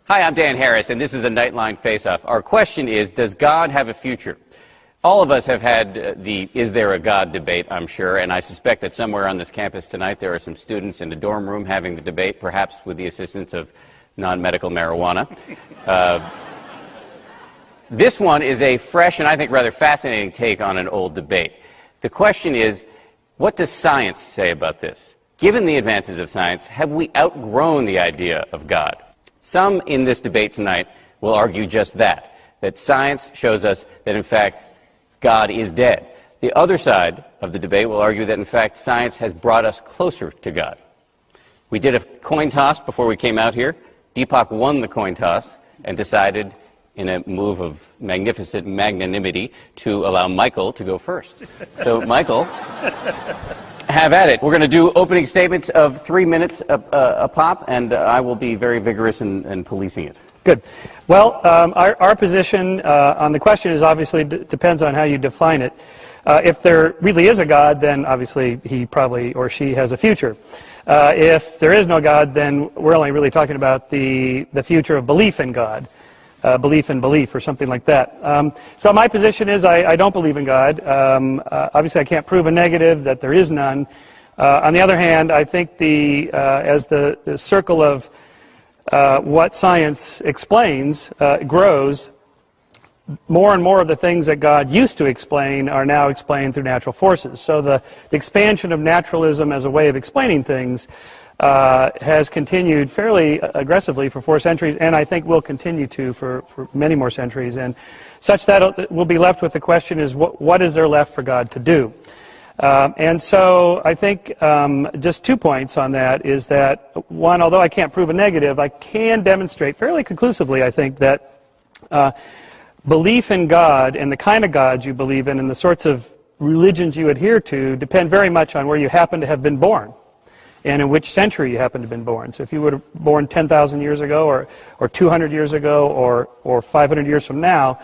Hi, I'm Dan Harris, and this is a Nightline Face-Off. Our question is, does God have a future? All of us have had the is there a God debate, I'm sure, and I suspect that somewhere on this campus tonight there are some students in the dorm room having the debate, perhaps with the assistance of non-medical marijuana. This one is a fresh and I think rather fascinating take on an old debate. The question is, what does science say about this? Given the advances of science, have we outgrown the idea of God? Some in this debate tonight will argue just that science shows us that, in fact, God is dead. The other side of the debate will argue that, in fact, science has brought us closer to God. We did a coin toss before we came out here. Deepak won the coin toss and decided, in a move of magnificent magnanimity, to allow Michael to go first. So, Michael, have at it. We're going to do opening statements of 3 minutes a pop, and I will be very vigorous in policing it. Good. Well, our position on the question is obviously depends on how you define it. If there really is a God, then obviously he probably or she has a future. If there is no God, then we're only really talking about the future of belief in God. Belief in belief or something like that. So my position is I don't believe in God. Obviously I can't prove a negative, that there is none. On the other hand, I think as the circle of what science explains grows, more and more of the things that God used to explain are now explained through natural forces. So the expansion of naturalism as a way of explaining things has continued fairly aggressively for 4 centuries, and I think will continue to for many more centuries, and such that we'll be left with the question is, what is there left for God to do? And so I think just 2 points on that is that, one, although I can't prove a negative, I can demonstrate fairly conclusively, I think, that belief in God and the kind of gods you believe in and the sorts of religions you adhere to depend very much on where you happen to have been born and in which century you happen to have been born. So if you were born 10,000 years ago or 200 years ago or 500 years from now,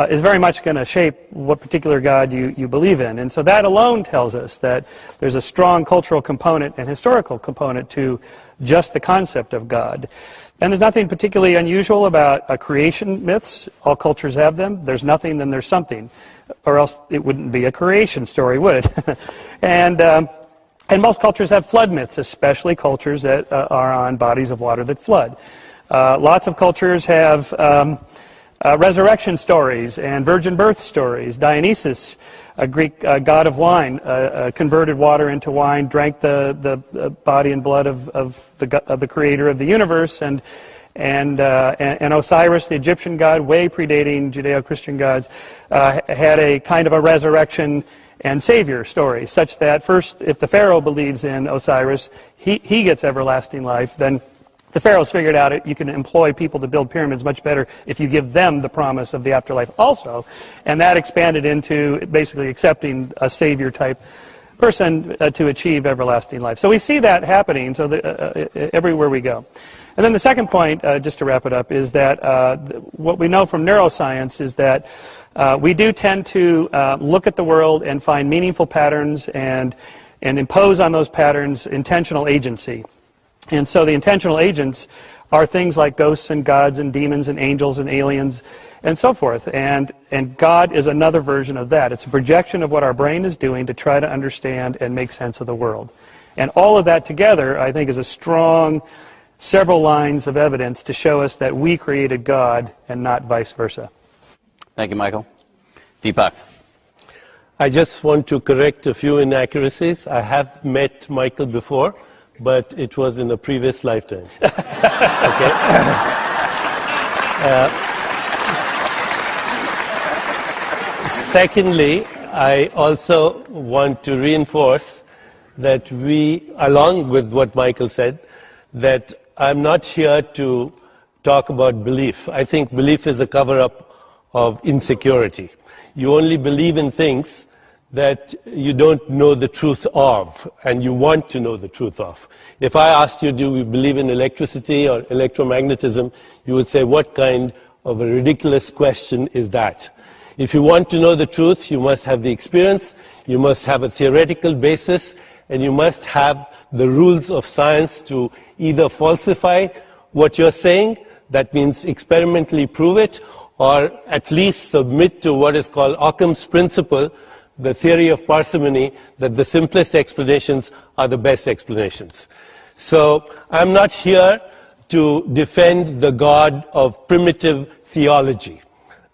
is very much going to shape what particular God you believe in. And so that alone tells us that there's a strong cultural component and historical component to just the concept of God. And there's nothing particularly unusual about creation myths. All cultures have them. There's nothing, then there's something. Or else it wouldn't be a creation story, would it? And most cultures have flood myths, especially cultures that are on bodies of water that flood. Lots of cultures have resurrection stories and virgin birth stories. Dionysus, a Greek god of wine, converted water into wine, drank the body and blood of the creator of the universe, and Osiris, the Egyptian god, way predating Judeo-Christian gods, had a kind of a resurrection and savior story, such that first, if the pharaoh believes in Osiris, he gets everlasting life. Then the pharaohs figured out you can employ people to build pyramids much better if you give them the promise of the afterlife also, and that expanded into basically accepting a savior type person to achieve everlasting life. So we see that happening everywhere we go. And then the second point, just to wrap it up, is that what we know from neuroscience is that we do tend to look at the world and find meaningful patterns and impose on those patterns intentional agency. And so the intentional agents are things like ghosts and gods and demons and angels and aliens and so forth. And God is another version of that. It's a projection of what our brain is doing to try to understand and make sense of the world. And all of that together, I think, is a strong several lines of evidence to show us that we created God and not vice versa. Thank you, Michael. Deepak. I just want to correct a few inaccuracies. I have met Michael before, but it was in a previous lifetime. Okay. Secondly, I also want to reinforce that we, along with what Michael said, that I'm not here to talk about belief. I think belief is a cover-up of insecurity. You only believe in things that you don't know the truth of, and you want to know the truth of. If I asked you, do you believe in electricity or electromagnetism, you would say, what kind of a ridiculous question is that? If you want to know the truth, you must have the experience, you must have a theoretical basis, and you must have the rules of science to either falsify what you're saying, That means experimentally prove it, or at least submit to what is called Occam's principle, the theory of parsimony, that the simplest explanations are the best explanations. So I'm not here to defend the God of primitive theology,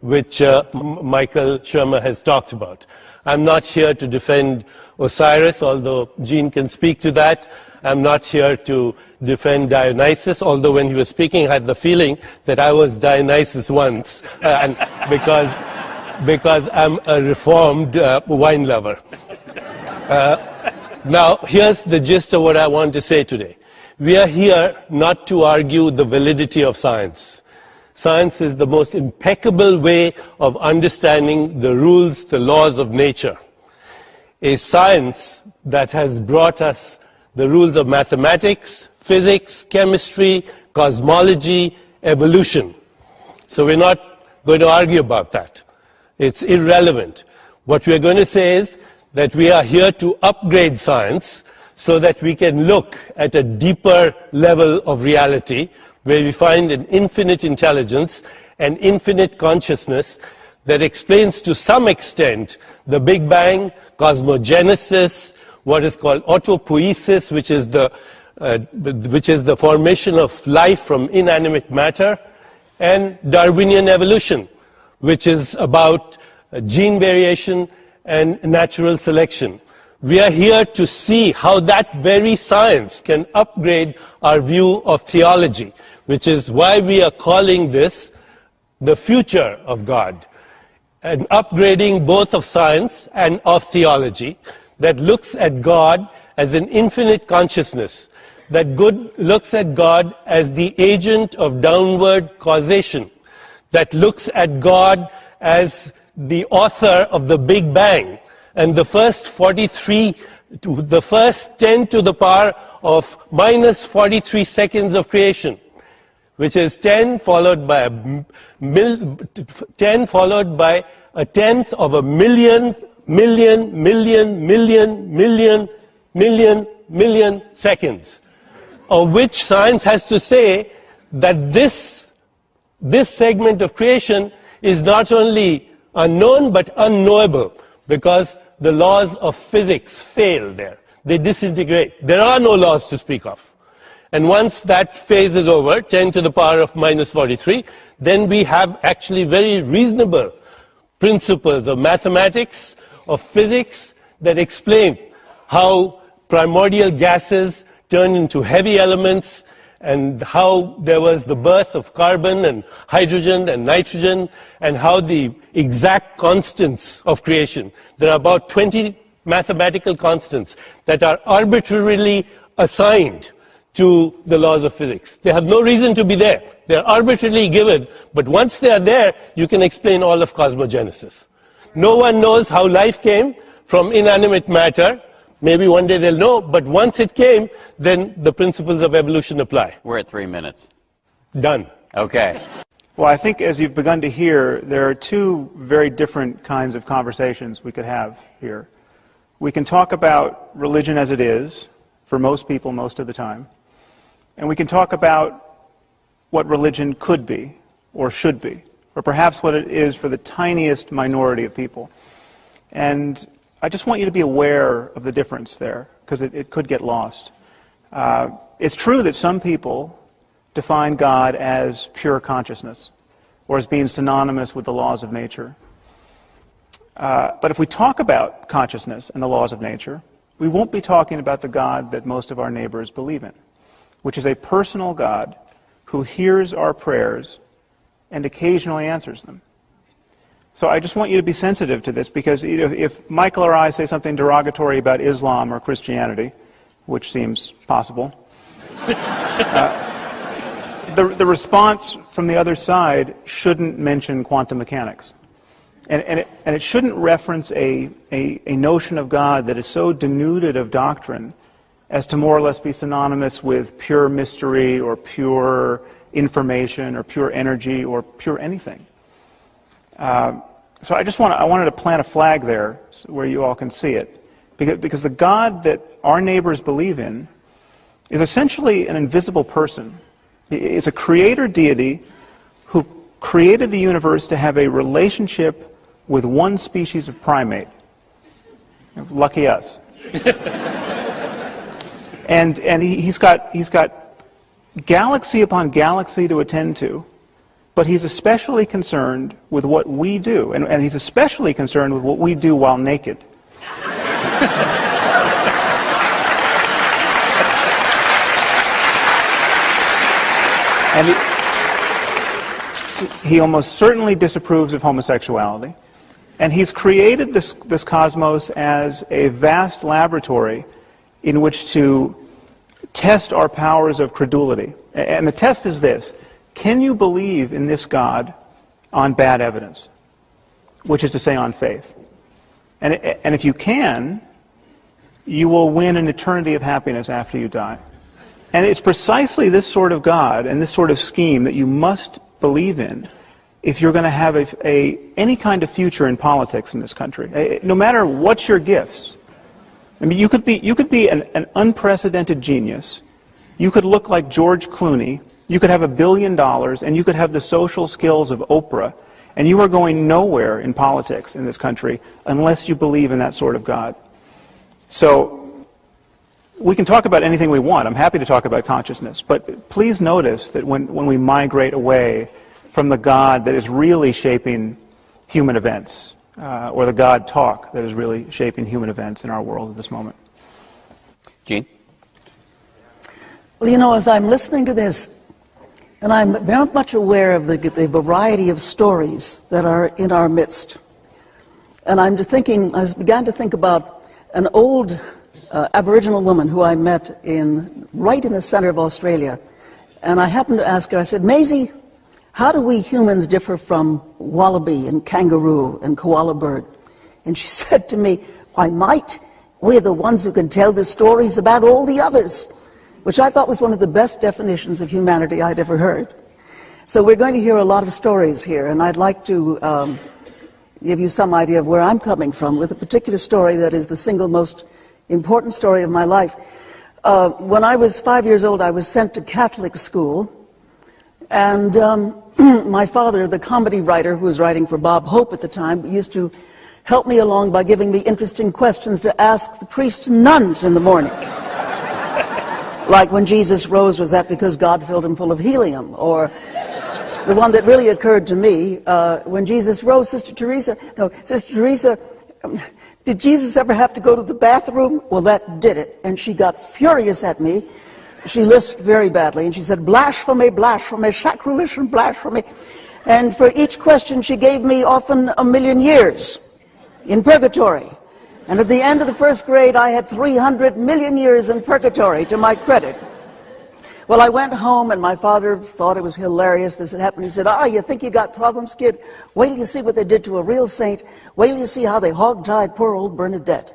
which Michael Shermer has talked about. I'm not here to defend Osiris, although Gene can speak to that. I'm not here to defend Dionysus, although when he was speaking, I had the feeling that I was Dionysus once, and because I'm a reformed wine lover. Now, here's the gist of what I want to say today. We are here not to argue the validity of science. Science is the most impeccable way of understanding the rules, the laws of nature. A science that has brought us the rules of mathematics, physics, chemistry, cosmology, evolution. So we're not going to argue about that. It's irrelevant. What we're going to say is that we are here to upgrade science so that we can look at a deeper level of reality where we find an infinite intelligence and infinite consciousness that explains to some extent the Big Bang, cosmogenesis, what is called autopoiesis, which is the formation of life from inanimate matter, and Darwinian evolution, which is about gene variation and natural selection. We are here to see how that very science can upgrade our view of theology, which is why we are calling this the future of God, an upgrading both of science and of theology that looks at God as an infinite consciousness, that looks at God as the agent of downward causation, that looks at God as the author of the Big Bang, and the first 10 to the power of minus 43 seconds of creation, which is 10 followed by a tenth of a million seconds, of which science has to say that this segment of creation is not only unknown but unknowable, because the laws of physics fail there. They disintegrate. There are no laws to speak of. And once that phase is over, 10 to the power of minus 43, then we have actually very reasonable principles of mathematics, of physics, that explain how primordial gases turn into heavy elements, and how there was the birth of carbon and hydrogen and nitrogen, and how the exact constants of creation. There are about 20 mathematical constants that are arbitrarily assigned to the laws of physics. They have no reason to be there. They are arbitrarily given, but once they are there, you can explain all of cosmogenesis. No one knows how life came from inanimate matter. Maybe one day they'll know, but once it came, then the principles of evolution apply. We're at 3 minutes. Done. Okay. Well, I think as you've begun to hear, there are two very different kinds of conversations we could have here. We can talk about religion as it is, for most people most of the time, and we can talk about what religion could be, or should be, or perhaps what it is for the tiniest minority of people. And I just want you to be aware of the difference there, because it could get lost. It's true that some people define God as pure consciousness, or as being synonymous with the laws of nature. But if we talk about consciousness and the laws of nature, we won't be talking about the God that most of our neighbors believe in, which is a personal God who hears our prayers and occasionally answers them. So I just want you to be sensitive to this, because if Michael or I say something derogatory about Islam or Christianity, which seems possible, the response from the other side shouldn't mention quantum mechanics. And it shouldn't reference a notion of God that is so denuded of doctrine as to more or less be synonymous with pure mystery or pure information or pure energy or pure anything. So I wanted to plant a flag there where you all can see it, because the God that our neighbors believe in is essentially an invisible person. It's a creator deity created the universe to have a relationship with one species of primate. Lucky us. and he's got galaxy upon galaxy to attend to, but he's especially concerned with what we do, and he's especially concerned with what we do while naked. And he almost certainly disapproves of homosexuality. And he's created this cosmos as a vast laboratory in which to test our powers of credulity. And the test is this: can you believe in this God on bad evidence? Which is to say, on faith. And if you can, you will win an eternity of happiness after you die. And it's precisely this sort of God and this sort of scheme that you must believe in if you're going to have any kind of future in politics in this country. No matter what your gifts. I mean, you could be an unprecedented genius. You could look like George Clooney. You could have $1 billion, and you could have the social skills of Oprah, and you are going nowhere in politics in this country unless you believe in that sort of God. So we can talk about anything we want. I'm happy to talk about consciousness, but please notice that when we migrate away from the God that is really shaping human events, or the God talk that is really shaping human events in our world at this moment. Gene? Well, you know, as I'm listening to this, and I'm very much aware of the variety of stories that are in our midst, and I began to think about an old Aboriginal woman who I met right in the center of Australia. And I happened to ask her, I said, Maisie, how do we humans differ from wallaby and kangaroo and koala bird? And she said to me, why, mate, we're the ones who can tell the stories about all the others, which I thought was one of the best definitions of humanity I'd ever heard. So we're going to hear a lot of stories here, and I'd like to give you some idea of where I'm coming from with a particular story that is the single most important story of my life. When I was 5 years old, I was sent to Catholic school, and my father, the comedy writer who was writing for Bob Hope at the time, used to help me along by giving me interesting questions to ask the priests and nuns in the morning. Like when Jesus rose, was that because God filled him full of helium? Or the one that really occurred to me, when Jesus rose, Sister Teresa, did Jesus ever have to go to the bathroom? Well, that did it. And she got furious at me. She lisped very badly, and she said, blasphemy, blasphemy, sacrilege and blasphemy. And for each question, she gave me often 1,000,000 years in purgatory. And at the end of the first grade, I had 300 million years in purgatory to my credit. Well, I went home, and my father thought it was hilarious this had happened. He said, you think you got problems, kid? Wait till you see what they did to a real saint. Wait till you see how they hog-tied poor old Bernadette.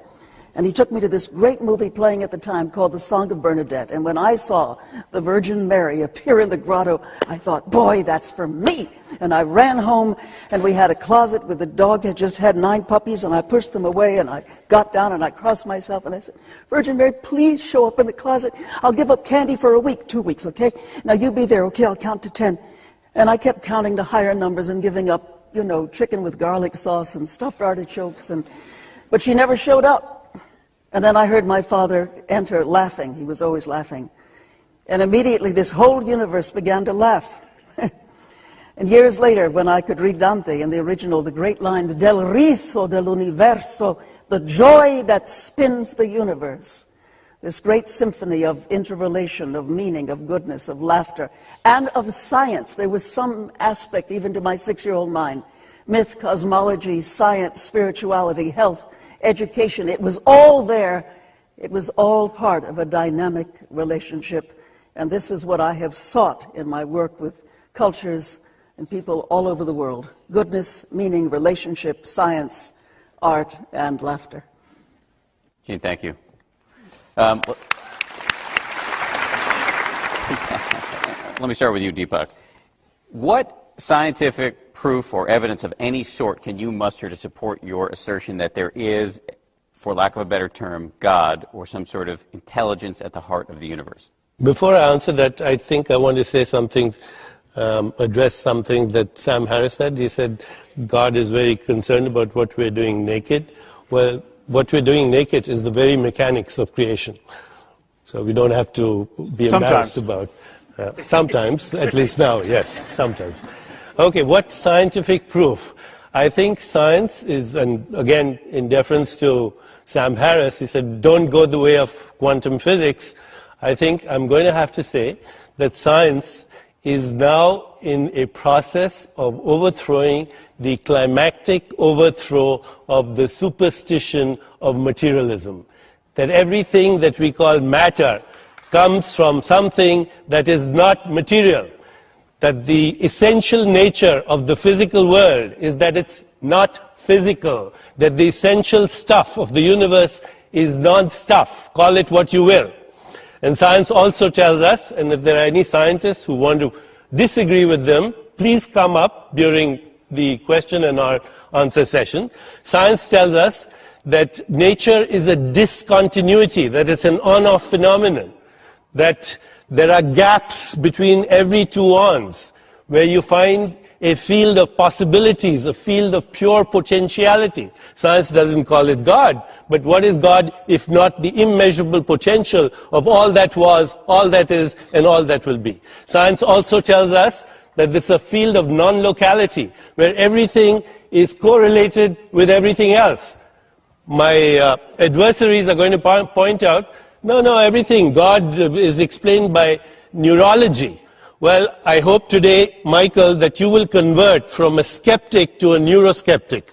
And he took me to this great movie playing at the time called The Song of Bernadette. And when I saw the Virgin Mary appear in the grotto, I thought, boy, that's for me. And I ran home, and we had a closet where the dog had just had 9 puppies, and I pushed them away, and I got down, and I crossed myself, and I said, Virgin Mary, please show up in the closet. I'll give up candy for a week, 2 weeks, okay? Now you be there, okay? I'll count to 10. And I kept counting to higher numbers and giving up, chicken with garlic sauce and stuffed artichokes, but she never showed up. And then I heard my father enter laughing. He was always laughing. And immediately this whole universe began to laugh. And years later, when I could read Dante in the original, the great lines, del riso dell'universo, the joy that spins the universe, this great symphony of interrelation, of meaning, of goodness, of laughter, and of science. There was some aspect, even to my 6-year-old mind, myth, cosmology, science, spirituality, health, education. It was all there. It was all part of a dynamic relationship. And this is what I have sought in my work with cultures and people all over the world. Goodness, meaning, relationship, science, art, and laughter. Gene, thank you. Let me start with you, Deepak. What scientific proof or evidence of any sort can you muster to support your assertion that there is, for lack of a better term, God or some sort of intelligence at the heart of the universe? Before I answer that, I think I want to say something address something that Sam Harris said. He said, God is very concerned about what we're doing naked. Well, what we're doing naked is the very mechanics of creation. So we don't have to be embarrassed about sometimes, at least now, yes, sometimes. Okay, what scientific proof? I think science is, and again, in deference to Sam Harris, he said, don't go the way of quantum physics. I think I'm going to have to say that science is now in a process of overthrowing the climactic overthrow of the superstition of materialism. That everything that we call matter comes from something that is not material. That the essential nature of the physical world is that it's not physical. That the essential stuff of the universe is non-stuff. Call it what you will. And science also tells us, and if there are any scientists who want to disagree with them, please come up during the question and answer session. Science tells us that nature is a discontinuity, that it's an on-off phenomenon, that there are gaps between every two ons, where you find a field of possibilities, a field of pure potentiality. Science doesn't call it God, but what is God if not the immeasurable potential of all that was, all that is, and all that will be? Science also tells us that this is a field of non-locality, where everything is correlated with everything else. My adversaries are going to point out, no, everything, God is explained by neurology. Well, I hope today, Michael, that you will convert from a skeptic to a neuroskeptic,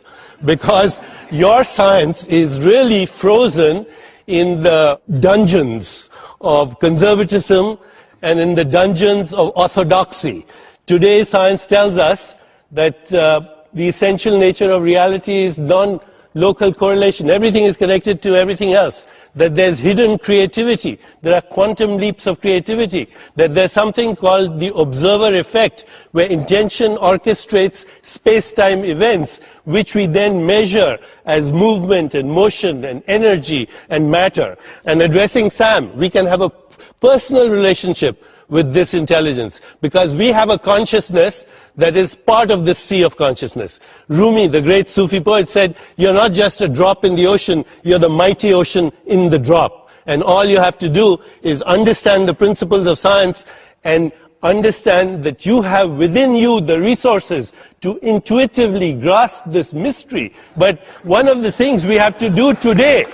because your science is really frozen in the dungeons of conservatism and in the dungeons of orthodoxy. Today, science tells us that the essential nature of reality is non-local correlation. Everything is connected to everything else. That there's hidden creativity, there are quantum leaps of creativity, that there's something called the observer effect, where intention orchestrates space-time events, which we then measure as movement and motion and energy and matter. And addressing Sam, we can have a personal relationship with this intelligence, because we have a consciousness that is part of the sea of consciousness. Rumi, the great Sufi poet, said, you're not just a drop in the ocean, you're the mighty ocean in the drop. And all you have to do is understand the principles of science and understand that you have within you the resources to intuitively grasp this mystery. But one of the things we have to do today,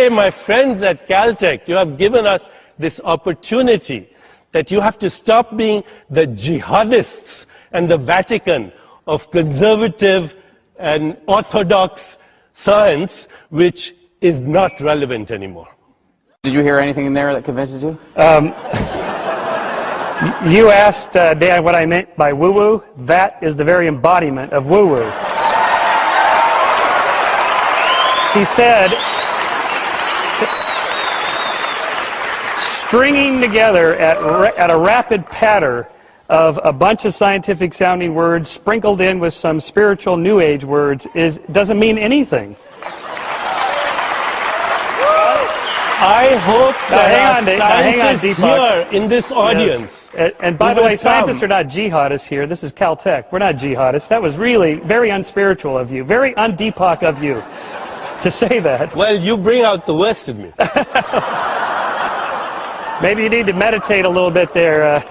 my friends at Caltech, you have given us this opportunity that you have to stop being the jihadists and the Vatican of conservative and orthodox science, which is not relevant anymore. Did you hear anything in there that convinces you? You asked Dan what I meant by woo-woo. That is the very embodiment of woo-woo. He said, stringing together at a rapid patter of a bunch of scientific sounding words sprinkled in with some spiritual new age words doesn't mean anything. I hope that hang on, Deepak. Here in this audience. Yes. And by the way, scientists are not jihadists here. This is Caltech. We're not jihadists. That was really very unspiritual of you, very un-Deepak of you to say that. Well, you bring out the worst in me. Maybe you need to meditate a little bit there.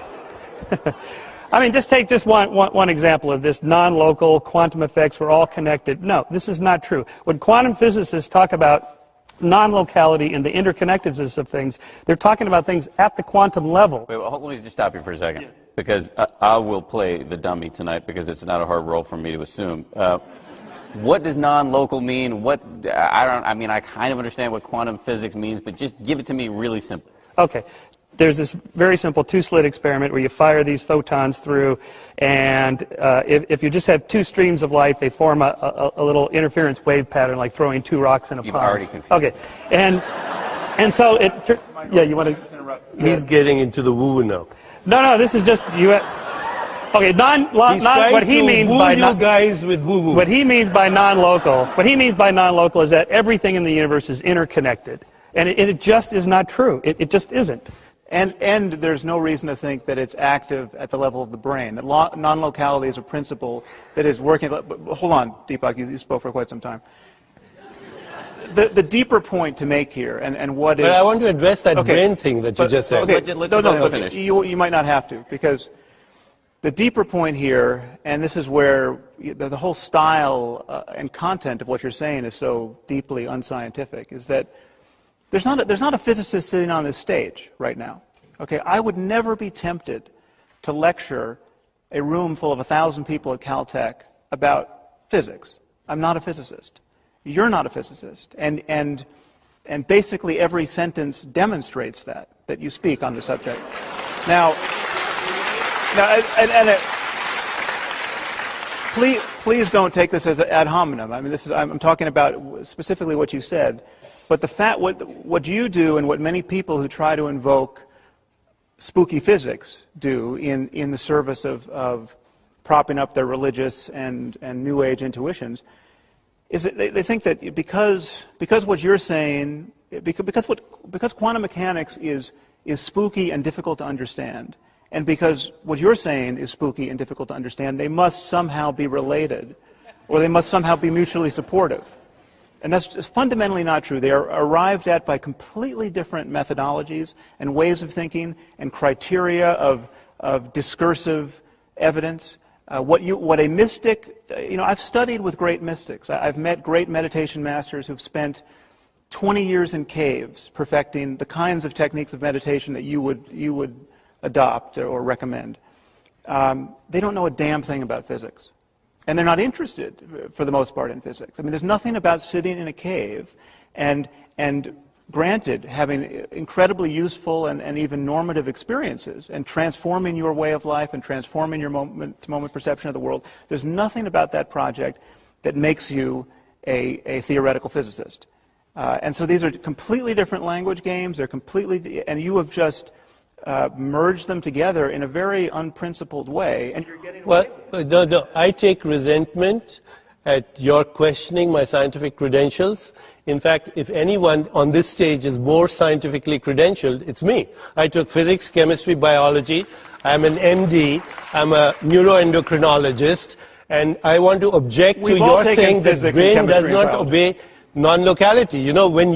I mean, just take one example of this. Non-local, quantum effects, we're all connected. No, this is not true. When quantum physicists talk about non-locality and the interconnectedness of things, they're talking about things at the quantum level. Wait, well, let me just stop you for a second, because I will play the dummy tonight, because it's not a hard role for me to assume. What does non-local mean? I kind of understand what quantum physics means, but just give it to me really simply. Okay. There's this very simple two-slit experiment where you fire these photons through, and if you just have two streams of light, they form a little interference wave pattern, like throwing two rocks in a pond. You've already confused. Okay. And so it... Yeah, you want to... interrupt? He's getting into the woo-woo now. No, this is just... Okay, what he means by non-local is that everything in the universe is interconnected, and it just is not true. It just isn't. And there's no reason to think that it's active at the level of the brain. That non-locality is a principle that is working. Hold on, Deepak, you spoke for quite some time. The deeper point to make here, and what is... But I want to address that brain thing that you just said. Okay, let's finish. You might not have to, because the deeper point here, and this is where the whole style and content of what you're saying is so deeply unscientific, is that there's not a physicist sitting on this stage right now. Okay, I would never be tempted to lecture a room full of 1,000 people at Caltech about physics. I'm not a physicist. You're not a physicist. And basically every sentence demonstrates that you speak on the subject. Now, please don't take this as ad hominem. I mean, I'm talking about specifically what you said. But the fact, what you do and what many people who try to invoke spooky physics do in the service of propping up their religious and New Age intuitions is that they think that because what you're saying, because quantum mechanics is spooky and difficult to understand, and because what you're saying is spooky and difficult to understand, they must somehow be related, or they must somehow be mutually supportive. And that's just fundamentally not true. They are arrived at by completely different methodologies and ways of thinking and criteria of discursive evidence. What a mystic, I've studied with great mystics. I've met great meditation masters who've spent 20 years in caves perfecting the kinds of techniques of meditation that you would adopt or recommend. They don't know a damn thing about physics. And they're not interested, for the most part, in physics. I mean, there's nothing about sitting in a cave and granted, having incredibly useful and even normative experiences and transforming your way of life and transforming your moment-to-moment perception of the world. There's nothing about that project that makes you a theoretical physicist. And so these are completely different language games. They're completely, and you have just merge them together in a very unprincipled way, and you're getting away with it. No, I take resentment at your questioning my scientific credentials. In fact, if anyone on this stage is more scientifically credentialed, it's me. I took physics, chemistry, biology. I'm an MD. I'm a neuroendocrinologist, and I want to object to your saying that brain does not obey non-locality. When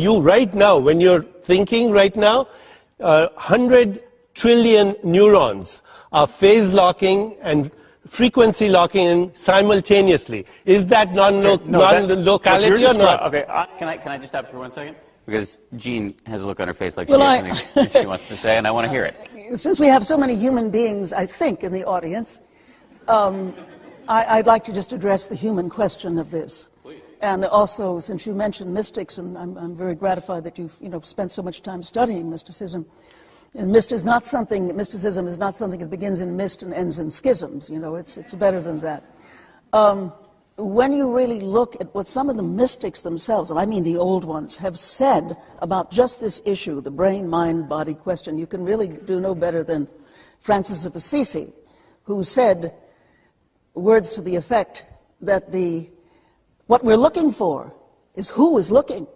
you're thinking right now, 100 trillion neurons are phase locking and frequency locking simultaneously. Is that non-locality or not? Okay, can I just stop for 1 second? Because Jean has a look on her face like she has something she wants to say, and I want to hear it. Since we have so many human beings, I think, in the audience, I'd like to just address the human question of this. Please. And also, since you mentioned mystics, and I'm very gratified that you've spent so much time studying mysticism. And mysticism is not something that begins in mist and ends in schisms. It's better than that. When you really look at what some of the mystics themselves, and I mean the old ones, have said about just this issue, the brain, mind, body question, you can really do no better than Francis of Assisi, who said words to the effect that what we're looking for is who is looking.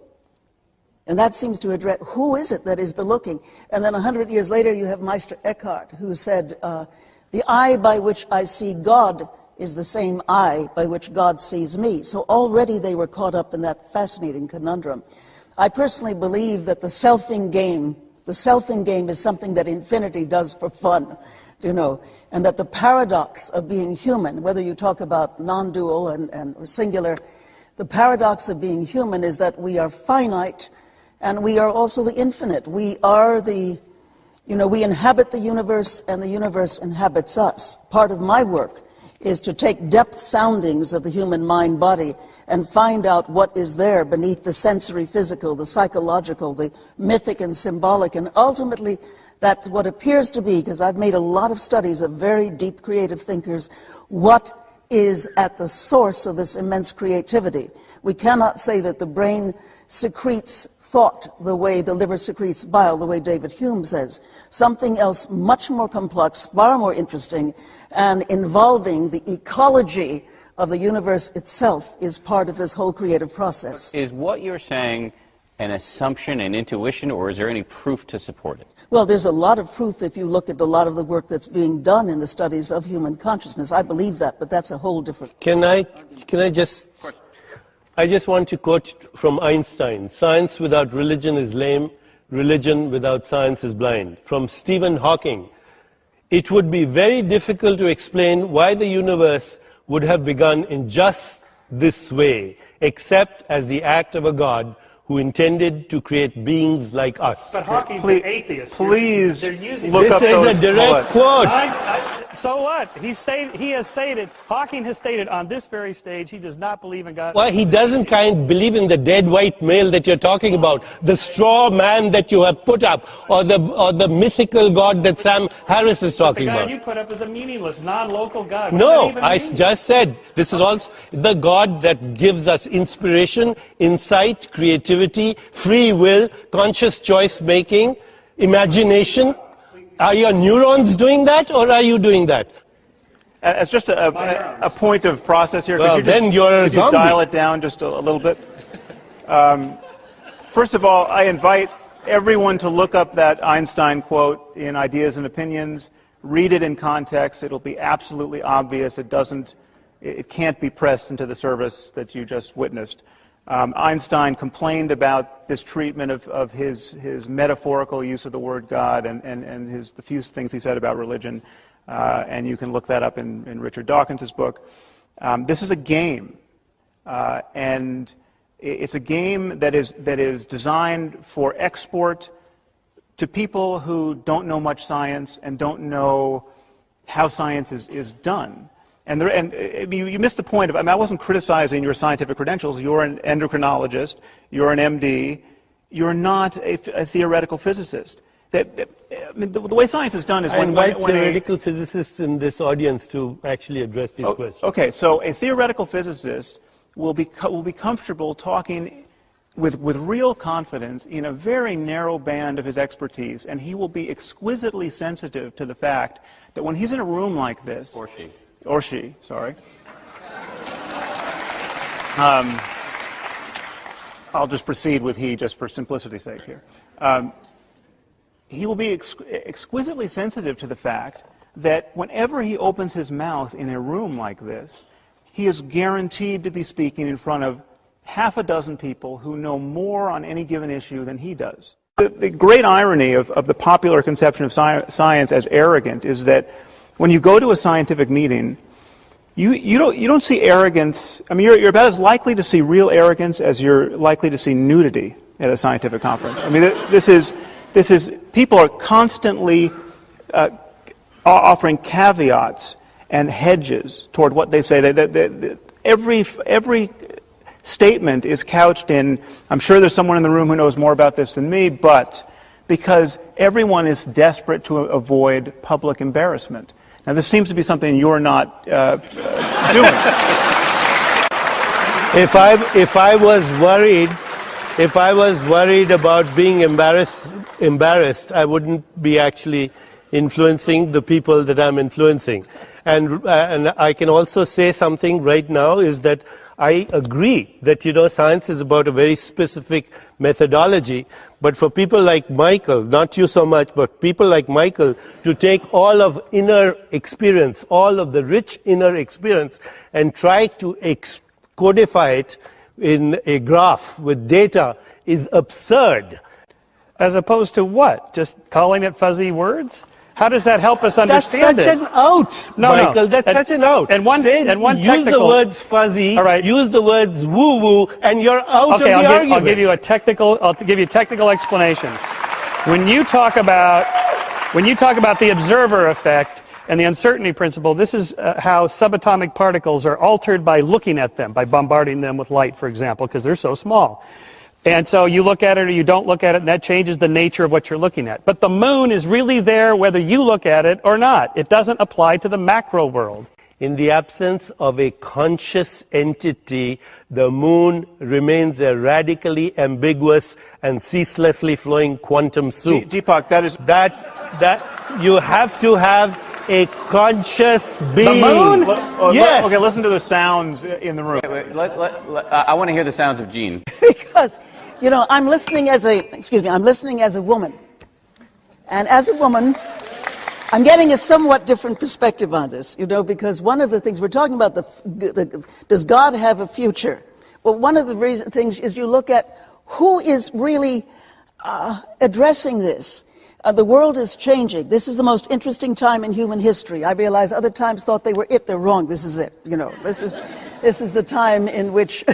And that seems to address who is it that is the looking. And then 100 years later, you have Meister Eckhart, who said, the eye by which I see God is the same eye by which God sees me. So already they were caught up in that fascinating conundrum. I personally believe that the selfing game is something that infinity does for fun, and that the paradox of being human, whether you talk about non-dual or singular, the paradox of being human is that we are finite, and we are also the infinite. We are we inhabit the universe, and the universe inhabits us. Part of my work is to take depth soundings of the human mind-body and find out what is there beneath the sensory physical, the psychological, the mythic and symbolic, and ultimately that what appears to be, because I've made a lot of studies of very deep creative thinkers, what is at the source of this immense creativity. We cannot say that the brain secretes thought the way the liver secretes bile, the way David Hume says. Something else much more complex, far more interesting, and involving the ecology of the universe itself is part of this whole creative process. Is what you're saying an assumption and intuition, or is there any proof to support it? Well, there's a lot of proof if you look at a lot of the work that's being done in the studies of human consciousness. I believe that, but that's a whole different... I just want to quote from Einstein, "Science without religion is lame, religion without science is blind." From Stephen Hawking, "It would be very difficult to explain why the universe would have begun in just this way, except as the act of a God who intended to create beings like us." But Hawking's an atheist. Please They're using look up This those is a direct quotes. quote. So what? Hawking has stated on this very stage he does not believe in God. Why he doesn't believe in the dead white male that you're talking about, the straw man that you have put up, or the mythical God that Sam Harris is talking The God about. you put up is a meaningless, non-local God. What No, does that even I mean? just said this is also the God that gives us inspiration, insight, creativity, free will, conscious choice making, imagination. Are your neurons doing that, or are you doing that? As just a point of process here, Well, could you then you're a could you zombie. dial it down just a little bit? First of all, I invite everyone to look up that Einstein quote in Ideas and Opinions. Read it in context. It'll be absolutely obvious. It can't be pressed into the service that you just witnessed. Einstein complained about this treatment of his metaphorical use of the word God and the few things he said about religion. And you can look that up in Richard Dawkins' book. This is a game. And it's a game that is designed for export to people who don't know much science and don't know how science is done. And you missed the point of, I wasn't criticizing your scientific credentials. You're an endocrinologist, you're an MD, you're not a theoretical physicist. The way science is done is I invite theoretical physicists in this audience to actually address these questions. Okay, so a theoretical physicist will be comfortable talking with real confidence in a very narrow band of his expertise, and he will be exquisitely sensitive to the fact that when he's in a room like this, or she, sorry. I'll just proceed with he just for simplicity's sake here. He will be exquisitely sensitive to the fact that whenever he opens his mouth in a room like this, he is guaranteed to be speaking in front of half a dozen people who know more on any given issue than he does. The great irony of the popular conception of science as arrogant is that when you go to a scientific meeting, you don't see arrogance. I mean, you're about as likely to see real arrogance as you're likely to see nudity at a scientific conference. I mean, this is people are constantly offering caveats and hedges toward what they say. Every statement is couched in, I'm sure there's someone in the room who knows more about this than me, but because everyone is desperate to avoid public embarrassment. Now, this seems to be something you're not doing. If I was worried about being embarrassed, I wouldn't be actually influencing the people that I'm influencing. And I can also say something right now is that I agree that, science is about a very specific methodology, but for people like Michael, not you so much, but people like Michael, to take all of inner experience, all of the rich inner experience, and try to codify it in a graph with data is absurd. As opposed to what? Just calling it fuzzy words? How does that help us understand That's such an out, Michael. That's such an out. And one use technical, the words fuzzy, all right. Use the words woo-woo, and you're out of the argument. I'll give you a technical explanation. When you talk about the observer effect and the uncertainty principle, this is how subatomic particles are altered by looking at them, by bombarding them with light, for example, because they're so small. And so you look at it or you don't look at it, and that changes the nature of what you're looking at. But the moon is really there whether you look at it or not. It doesn't apply to the macro world. In the absence of a conscious entity, the moon remains a radically ambiguous and ceaselessly flowing quantum soup. Deepak, that you have to have a conscious being. The moon? Yes. Okay, listen to the sounds in the room. I want to hear the sounds of Gene. Because You know, I'm listening as a woman. And as a woman, I'm getting a somewhat different perspective on this, you know, because one of the things we're talking about, does God have a future? Well, one of the things is you look at who is really addressing this. The world is changing. This is the most interesting time in human history. I realize other times thought they were it. They're wrong. This is it. You know, this is the time in which,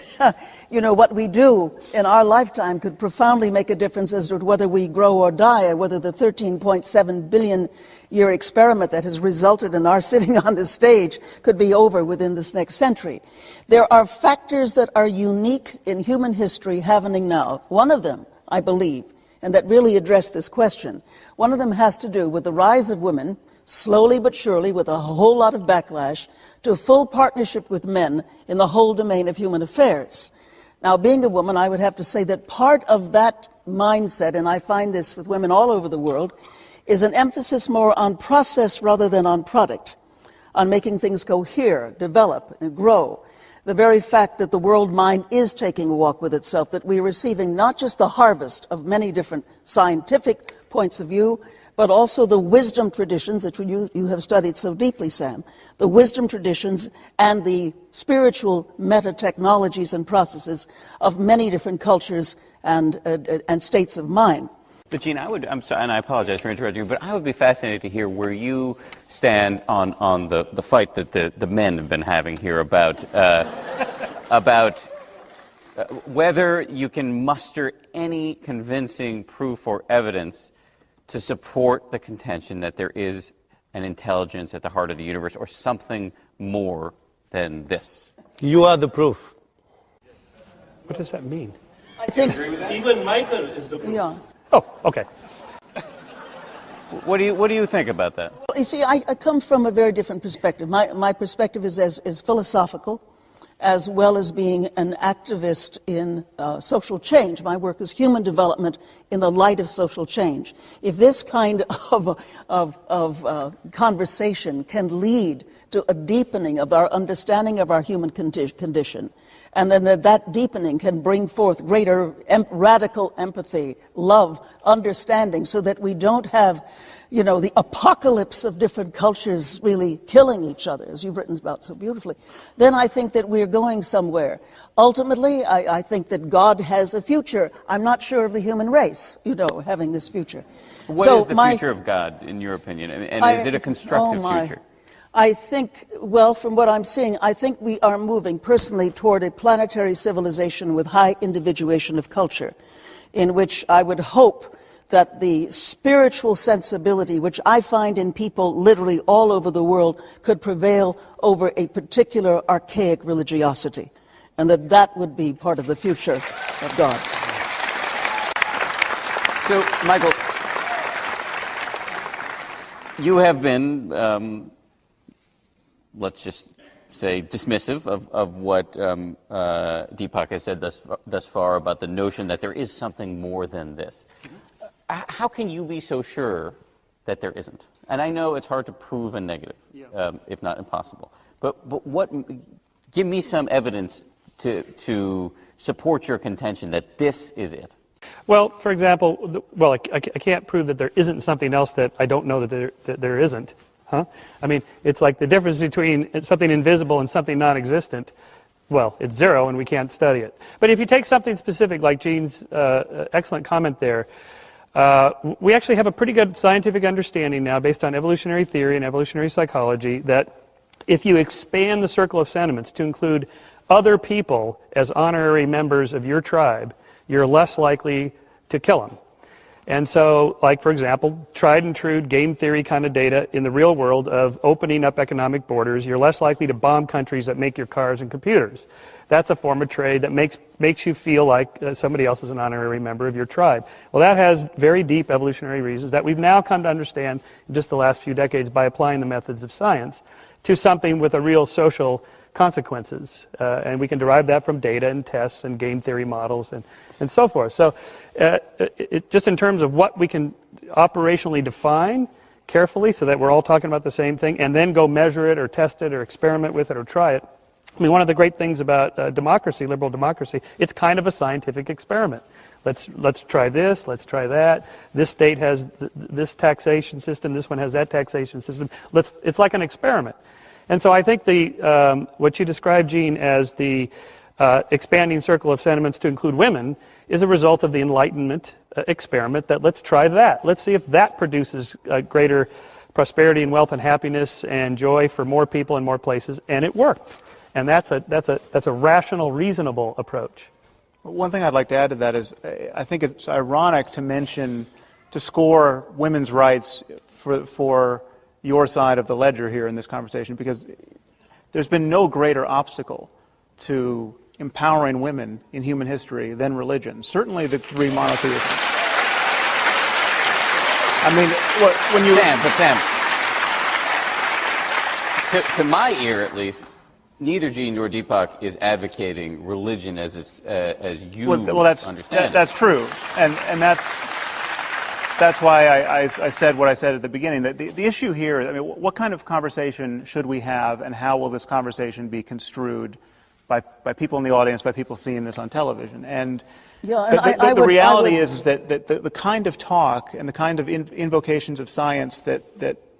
you know, what we do in our lifetime could profoundly make a difference as to whether we grow or die, or whether the 13.7 billion year experiment that has resulted in our sitting on this stage could be over within this next century. There are factors that are unique in human history happening now. One of them, I believe, and that really address this question. One of them has to do with the rise of women, slowly but surely, with a whole lot of backlash, to a full partnership with men in the whole domain of human affairs. Now, being a woman, I would have to say that part of that mindset, and I find this with women all over the world, is an emphasis more on process rather than on product, on making things cohere, develop, and grow. The very fact that the world mind is taking a walk with itself, that we're receiving not just the harvest of many different scientific points of view, but also the wisdom traditions that you have studied so deeply, Sam, the wisdom traditions and the spiritual meta-technologies and processes of many different cultures and states of mind. But Gene, I'm sorry, and I apologize for interrupting you, but I would be fascinated to hear where you stand on the fight that the men have been having here about whether you can muster any convincing proof or evidence to support the contention that there is an intelligence at the heart of the universe, or something more than this. You are the proof. What does that mean? I think Even Michael is the proof. yeah. Oh, okay. What do you think about that? You see, I come from a very different perspective. My perspective is philosophical, as well as being an activist in social change. My work is human development in the light of social change. If this kind of conversation can lead to a deepening of our understanding of our human condition, and then that deepening can bring forth greater radical empathy, love, understanding, so that we don't have, you know, the apocalypse of different cultures really killing each other, as you've written about so beautifully, then I think that we're going somewhere. Ultimately, I think that God has a future. I'm not sure of the human race, you know, having this future. What is the future of God, in your opinion? And is it a constructive future? I think, well, from what I'm seeing, I think we are moving personally toward a planetary civilization with high individuation of culture, in which I would hope that the spiritual sensibility, which I find in people literally all over the world, could prevail over a particular archaic religiosity, and that would be part of the future of God. So, Michael, you have been, let's just say, dismissive of what Deepak has said thus far about the notion that there is something more than this. How can you be so sure that there isn't? And I know it's hard to prove a negative, if not impossible. But what? Give me some evidence to support your contention that this is it. Well, for example, I can't prove that there isn't something else that I don't know that there isn't. Huh? I mean, it's like the difference between something invisible and something non-existent. Well, it's zero and we can't study it. But if you take something specific, like Gene's excellent comment there, we actually have a pretty good scientific understanding now, based on evolutionary theory and evolutionary psychology, that if you expand the circle of sentiments to include other people as honorary members of your tribe, you're less likely to kill them. And so, like, for example, tried and true game theory kind of data in the real world of opening up economic borders, you're less likely to bomb countries that make your cars and computers. That's a form of trade that makes you feel like somebody else is an honorary member of your tribe. Well, that has very deep evolutionary reasons that we've now come to understand in just the last few decades by applying the methods of science to something with a real social consequences. And we can derive that from data and tests and game theory models and so forth. So just in terms of what we can operationally define carefully so that we're all talking about the same thing, and then go measure it or test it or experiment with it or try it. I mean, one of the great things about democracy, liberal democracy, it's kind of a scientific experiment. Let's try this, let's try that. This state has this taxation system, this one has that taxation system. It's like an experiment. And so I think what you described, Gene, as the expanding circle of sentiments to include women is a result of the Enlightenment experiment that let's try that. Let's see if that produces greater prosperity and wealth and happiness and joy for more people in more places, and it worked. And that's a rational, reasonable approach. One thing I'd like to add to that is I think it's ironic to score women's rights for your side of the ledger here in this conversation, because there's been no greater obstacle to empowering women in human history than religion. Certainly the three monotheists. I mean, when you... Sam, to my ear at least, neither Gene nor Deepak is advocating religion as you understand it. That's true, and that's why I said what I said at the beginning. That the issue here, I mean, what kind of conversation should we have, and how will this conversation be construed by people in the audience, by people seeing this on television? And the reality is that the kind of talk and the kind of invocations of science that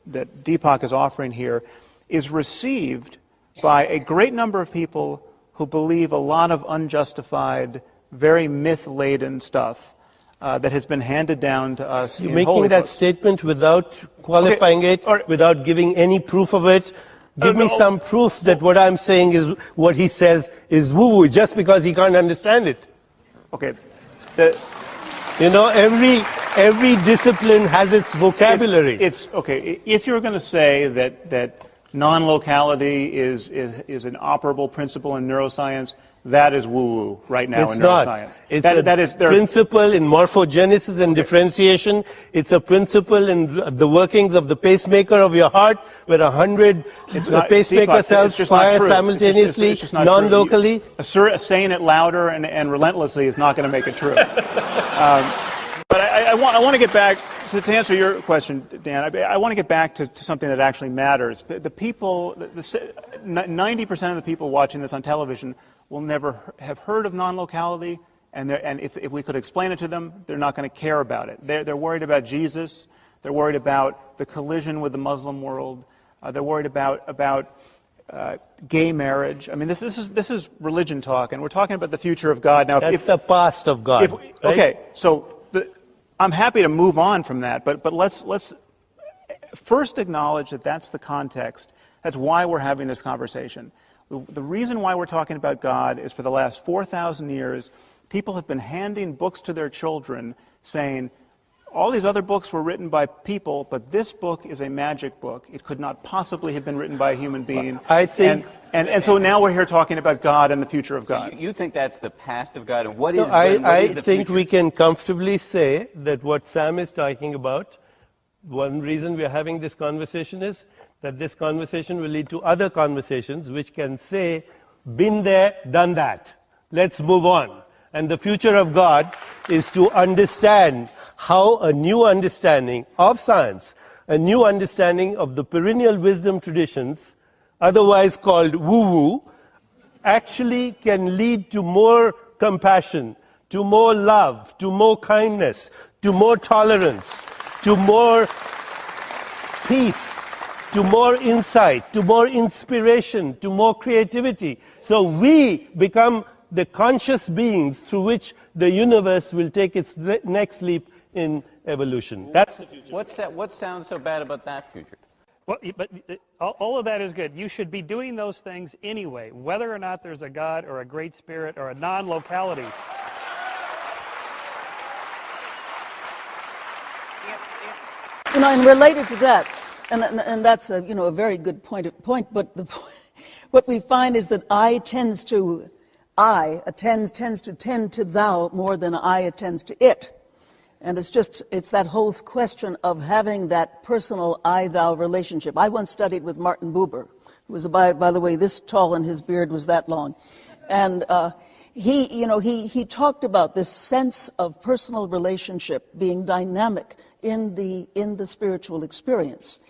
Deepak is offering here is received by a great number of people who believe a lot of unjustified, very myth-laden stuff that has been handed down to us. You're making that statement without qualifying it, without giving any proof of it. Give me some proof that what I'm saying is what he says is woo-woo, just because he can't understand it. Okay. Every discipline has its vocabulary. It's okay. If you're going to say that non-locality is an operable principle in neuroscience, that is woo-woo right now in neuroscience. It's a principle in morphogenesis and differentiation. It's a principle in the workings of the pacemaker of your heart, where 100 pacemaker cells fire simultaneously, non-locally. Saying it louder and relentlessly is not going to make it true. But I want to get back to answer your question, Dan. I want to get back to something that actually matters. The people, 90% of the people watching this on television will never have heard of non-locality, and if we could explain it to them, they're not going to care about it. They're worried about Jesus. They're worried about the collision with the Muslim world. They're worried about gay marriage. I mean, this is religion talk, and we're talking about the future of God now. That's the past of God. Right? Okay, so I'm happy to move on from that, but let's first acknowledge that that's the context. That's why we're having this conversation. The reason why we're talking about God is for the last 4,000 years, people have been handing books to their children saying, all these other books were written by people, but this book is a magic book. It could not possibly have been written by a human being. I think... And so now we're here talking about God and the future of God. You think that's the past of God? And what is I the think future? we can comfortably say that what Sam is talking about, one reason we are having this conversation is that this conversation will lead to other conversations which can say, been there, done that. Let's move on. And the future of God is to understand how a new understanding of science, a new understanding of the perennial wisdom traditions, otherwise called woo-woo, actually can lead to more compassion, to more love, to more kindness, to more tolerance, to more peace, to more insight, to more inspiration, to more creativity. So we become the conscious beings through which the universe will take its next leap in evolution. That's the future. What sounds so bad about that future? Well, but all of that is good. You should be doing those things anyway, whether or not there's a God or a great spirit or a non-locality. And related to that, and that's a very good point. But what we find is that I tends to tend to thou more than I attends to it. And it's that whole question of having that personal I-thou relationship. I once studied with Martin Buber, who was, by the way, this tall and his beard was that long. And he talked about this sense of personal relationship being dynamic in the spiritual experience.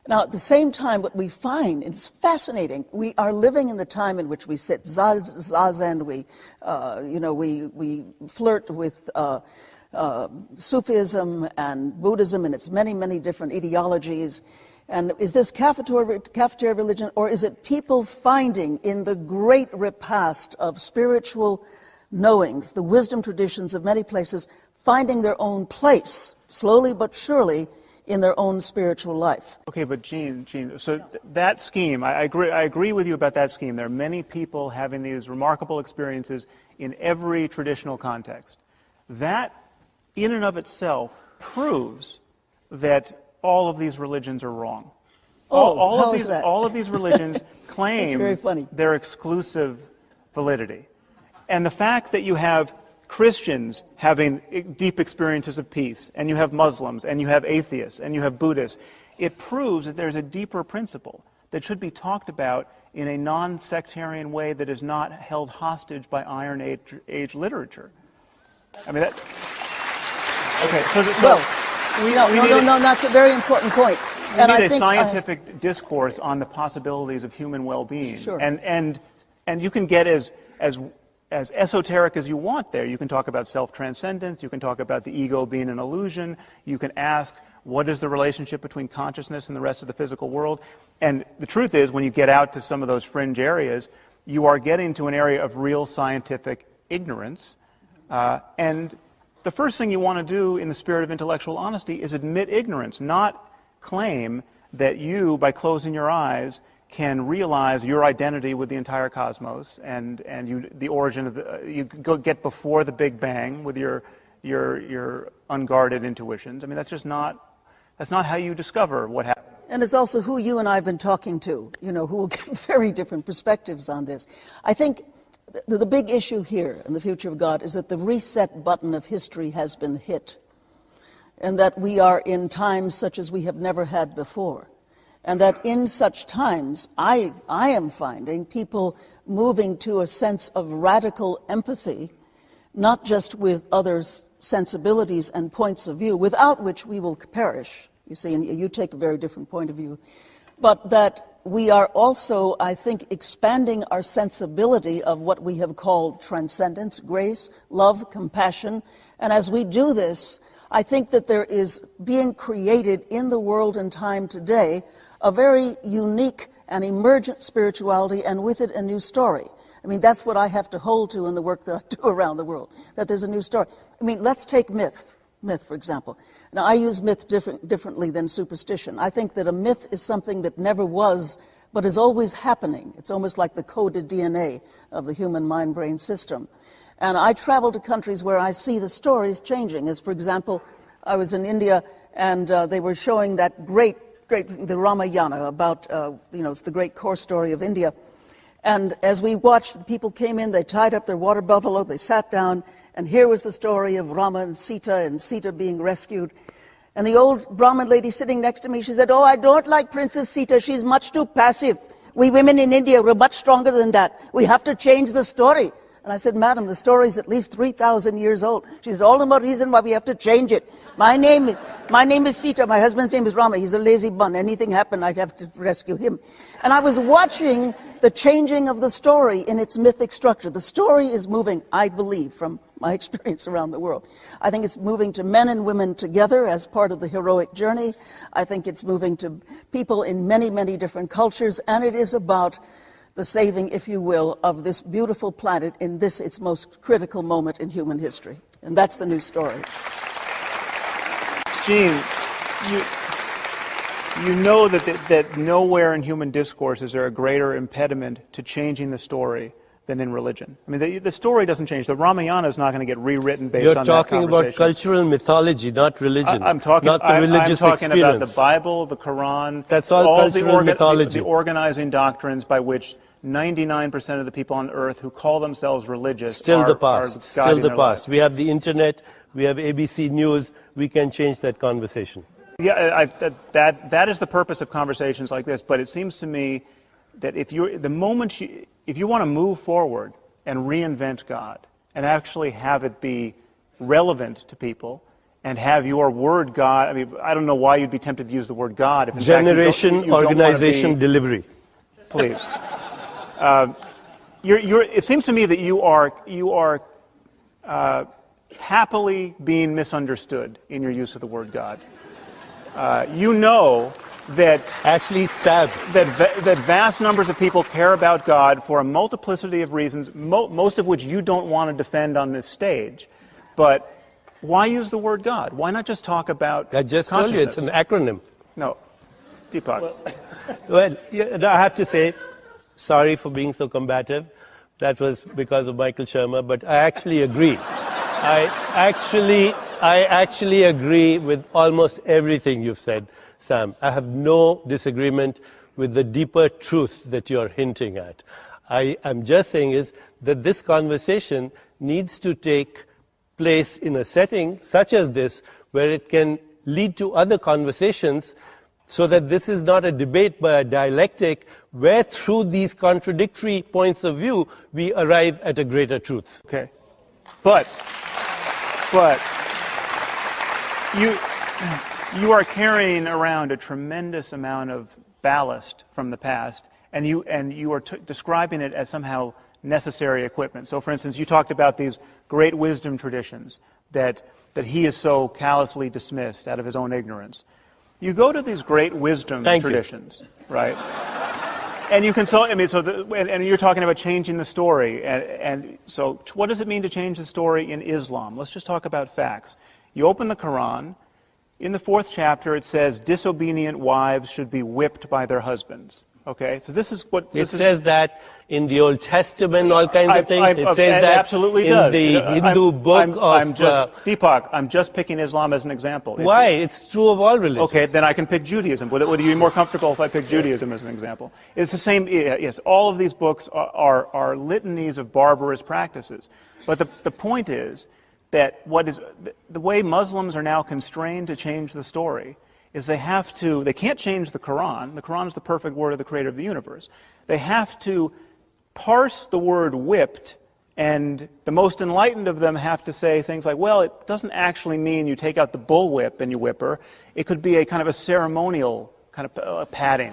Now, at the same time, what we find, it's fascinating, we are living in the time in which we sit zazen, we flirt with Sufism and Buddhism and its many, many different ideologies. And is this cafeteria religion, or is it people finding in the great repast of spiritual knowings, the wisdom traditions of many places, finding their own place, slowly but surely, in their own spiritual life? Okay, but Gene, so that scheme, I agree with you about that scheme. There are many people having these remarkable experiences in every traditional context. That, in and of itself, proves that all of these religions are wrong. All of these religions claim their exclusive validity. And the fact that you have Christians having deep experiences of peace, and you have Muslims, and you have atheists, and you have Buddhists, it proves that there's a deeper principle that should be talked about in a non-sectarian way that is not held hostage by Iron Age literature. I mean, that... Okay, no, that's a very important point. We need a scientific discourse on the possibilities of human well-being. Sure. And you can get as esoteric as you want there. You can talk about self-transcendence. You can talk about the ego being an illusion. You can ask, what is the relationship between consciousness and the rest of the physical world? And the truth is, when you get out to some of those fringe areas, you are getting to an area of real scientific ignorance. And the first thing you want to do in the spirit of intellectual honesty is admit ignorance, not claim that you, by closing your eyes, can realize your identity with the entire cosmos, and the origin of you go get before the Big Bang with your unguarded intuitions. I mean, that's not how you discover what happened. And it's also who you and I have been talking to, who will give very different perspectives on this. I think the big issue here in the future of God is that the reset button of history has been hit, and that we are in times such as we have never had before. And that in such times, I am finding people moving to a sense of radical empathy, not just with others' sensibilities and points of view, without which we will perish, you see, and you take a very different point of view, but that we are also, I think, expanding our sensibility of what we have called transcendence, grace, love, compassion. And as we do this, I think that there is being created in the world and time today a very unique and emergent spirituality, and with it a new story. I mean, that's what I have to hold to in the work that I do around the world, that there's a new story. I mean, let's take myth, for example. Now, I use myth differently than superstition. I think that a myth is something that never was, but is always happening. It's almost like the coded DNA of the human mind-brain system. And I travel to countries where I see the stories changing. As, for example, I was in India, and they were showing that great, the Ramayana, about, it's the great core story of India. And as we watched, the people came in, they tied up their water buffalo, they sat down, and here was the story of Rama and Sita being rescued. And the old Brahmin lady sitting next to me, she said, "Oh, I don't like Princess Sita, she's much too passive. We women in India, we're much stronger than that. We have to change the story." And I said, "Madam, the story is at least 3,000 years old." She said, "All the more reason why we have to change it. My name is Sita, my husband's name is Rama, he's a lazy bun. Anything happened, I'd have to rescue him." And I was watching the changing of the story in its mythic structure. The story is moving, I believe, from my experience around the world. I think it's moving to men and women together as part of the heroic journey. I think it's moving to people in many, many different cultures, and it is about the saving, if you will, of this beautiful planet in this, its most critical moment in human history. And that's the new story. Gene, you know that nowhere in human discourse is there a greater impediment to changing the story than in religion. I mean, the story doesn't change. The Ramayana is not going to get rewritten based on that conversation. You're talking about cultural mythology, not religion. I'm talking about the Bible, the Quran. That's all cultural mythology. The organizing doctrines by which 99% of the people on earth who call themselves religious Still are the past. Still the past. We have the internet. We have ABC News. We can change that conversation. Yeah, that is the purpose of conversations like this. But it seems to me that if you want to move forward and reinvent God and actually have it be relevant to people and have your word God. I mean, I don't know why you'd be tempted to use the word God. If in Generation, fact you don't organization, wanna be, delivery. Please. It seems to me that you are happily being misunderstood in your use of the word God. You know that actually Sam, that vast numbers of people care about God for a multiplicity of reasons, most of which you don't want to defend on this stage. But why use the word God? Why not just talk about I just told you it's an acronym. No. Deepak. Well, I have to say, sorry for being so combative. That was because of Michael Shermer, but I actually agree. I actually agree with almost everything you've said, Sam. I have no disagreement with the deeper truth that you're hinting at. I'm just saying is that this conversation needs to take place in a setting such as this, where it can lead to other conversations, so that this is not a debate but a dialectic where through these contradictory points of view we arrive at a greater truth. Okay. But you are carrying around a tremendous amount of ballast from the past, and you are describing it as somehow necessary equipment. So, for instance, you talked about these great wisdom traditions that he is so callously dismissed out of his own ignorance. You go to these great wisdom traditions, right? And you consult. I mean, and you're talking about changing the story. And so, what does it mean to change the story in Islam? Let's just talk about facts. You open the Quran. In the 4th chapter, it says disobedient wives should be whipped by their husbands. Okay, so this is what it says that in the Old Testament, all kinds of things. It says that absolutely in does. the Hindu book Deepak, I'm just picking Islam as an example. Why? It's true of all religions. Okay, then I can pick Judaism. Would you be more comfortable if I pick Judaism as an example? It's the same. Yes, all of these books are litanies of barbarous practices. But the point is that the way Muslims are now constrained to change the story is they can't change the Quran. The Quran is the perfect word of the creator of the universe. They have to parse the word whipped, and the most enlightened of them have to say things like, well, it doesn't actually mean you take out the bullwhip and you whip her. It could be a kind of a ceremonial kind of patting,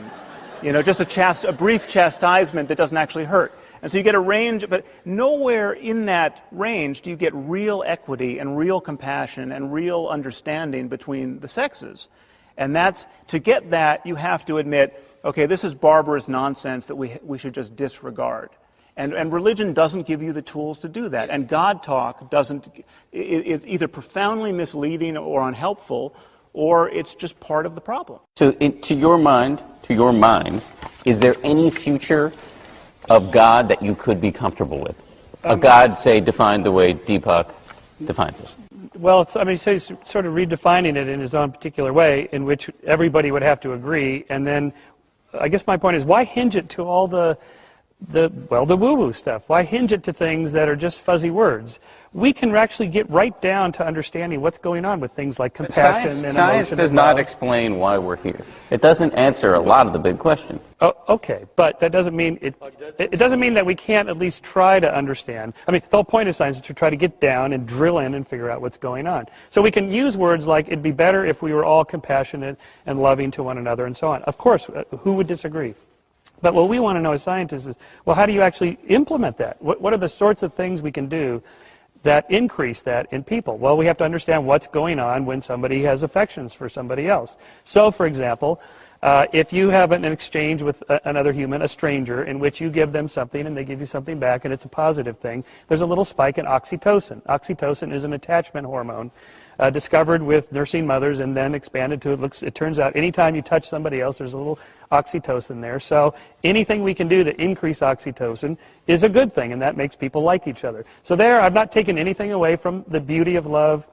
just a brief chastisement that doesn't actually hurt. And so you get a range, but nowhere in that range do you get real equity and real compassion and real understanding between the sexes. And to get that, you have to admit, okay, this is barbarous nonsense that we should just disregard. And religion doesn't give you the tools to do that. And God talk is either profoundly misleading or unhelpful, or it's just part of the problem. So to your minds, is there any future of God that you could be comfortable with? A God, say, defined the way Deepak defines it. Well, so he's sort of redefining it in his own particular way, in which everybody would have to agree. And then, I guess my point is, why hinge it to all the woo-woo stuff? Why hinge it to things that are just fuzzy words? We can actually get right down to understanding what's going on with things like compassion and emotion. Science does not explain why we're here. It doesn't answer a lot of the big questions. Oh, okay, but that doesn't mean it doesn't mean that we can't at least try to understand. I mean, the whole point of science is to try to get down and drill in and figure out what's going on. So we can use words like, it'd be better if we were all compassionate and loving to one another and so on. Of course, who would disagree? But what we want to know as scientists is, well, how do you actually implement that? What are the sorts of things we can do that increase that in people? Well, we have to understand what's going on when somebody has affections for somebody else. So, for example, if you have an exchange with another human, a stranger, in which you give them something and they give you something back and it's a positive thing, there's a little spike in oxytocin. Oxytocin is an attachment hormone discovered with nursing mothers and then expanded to it turns out anytime you touch somebody else, there's a little oxytocin there. So anything we can do to increase oxytocin is a good thing, and that makes people like each other. So there, I've not taken anything away from the beauty of love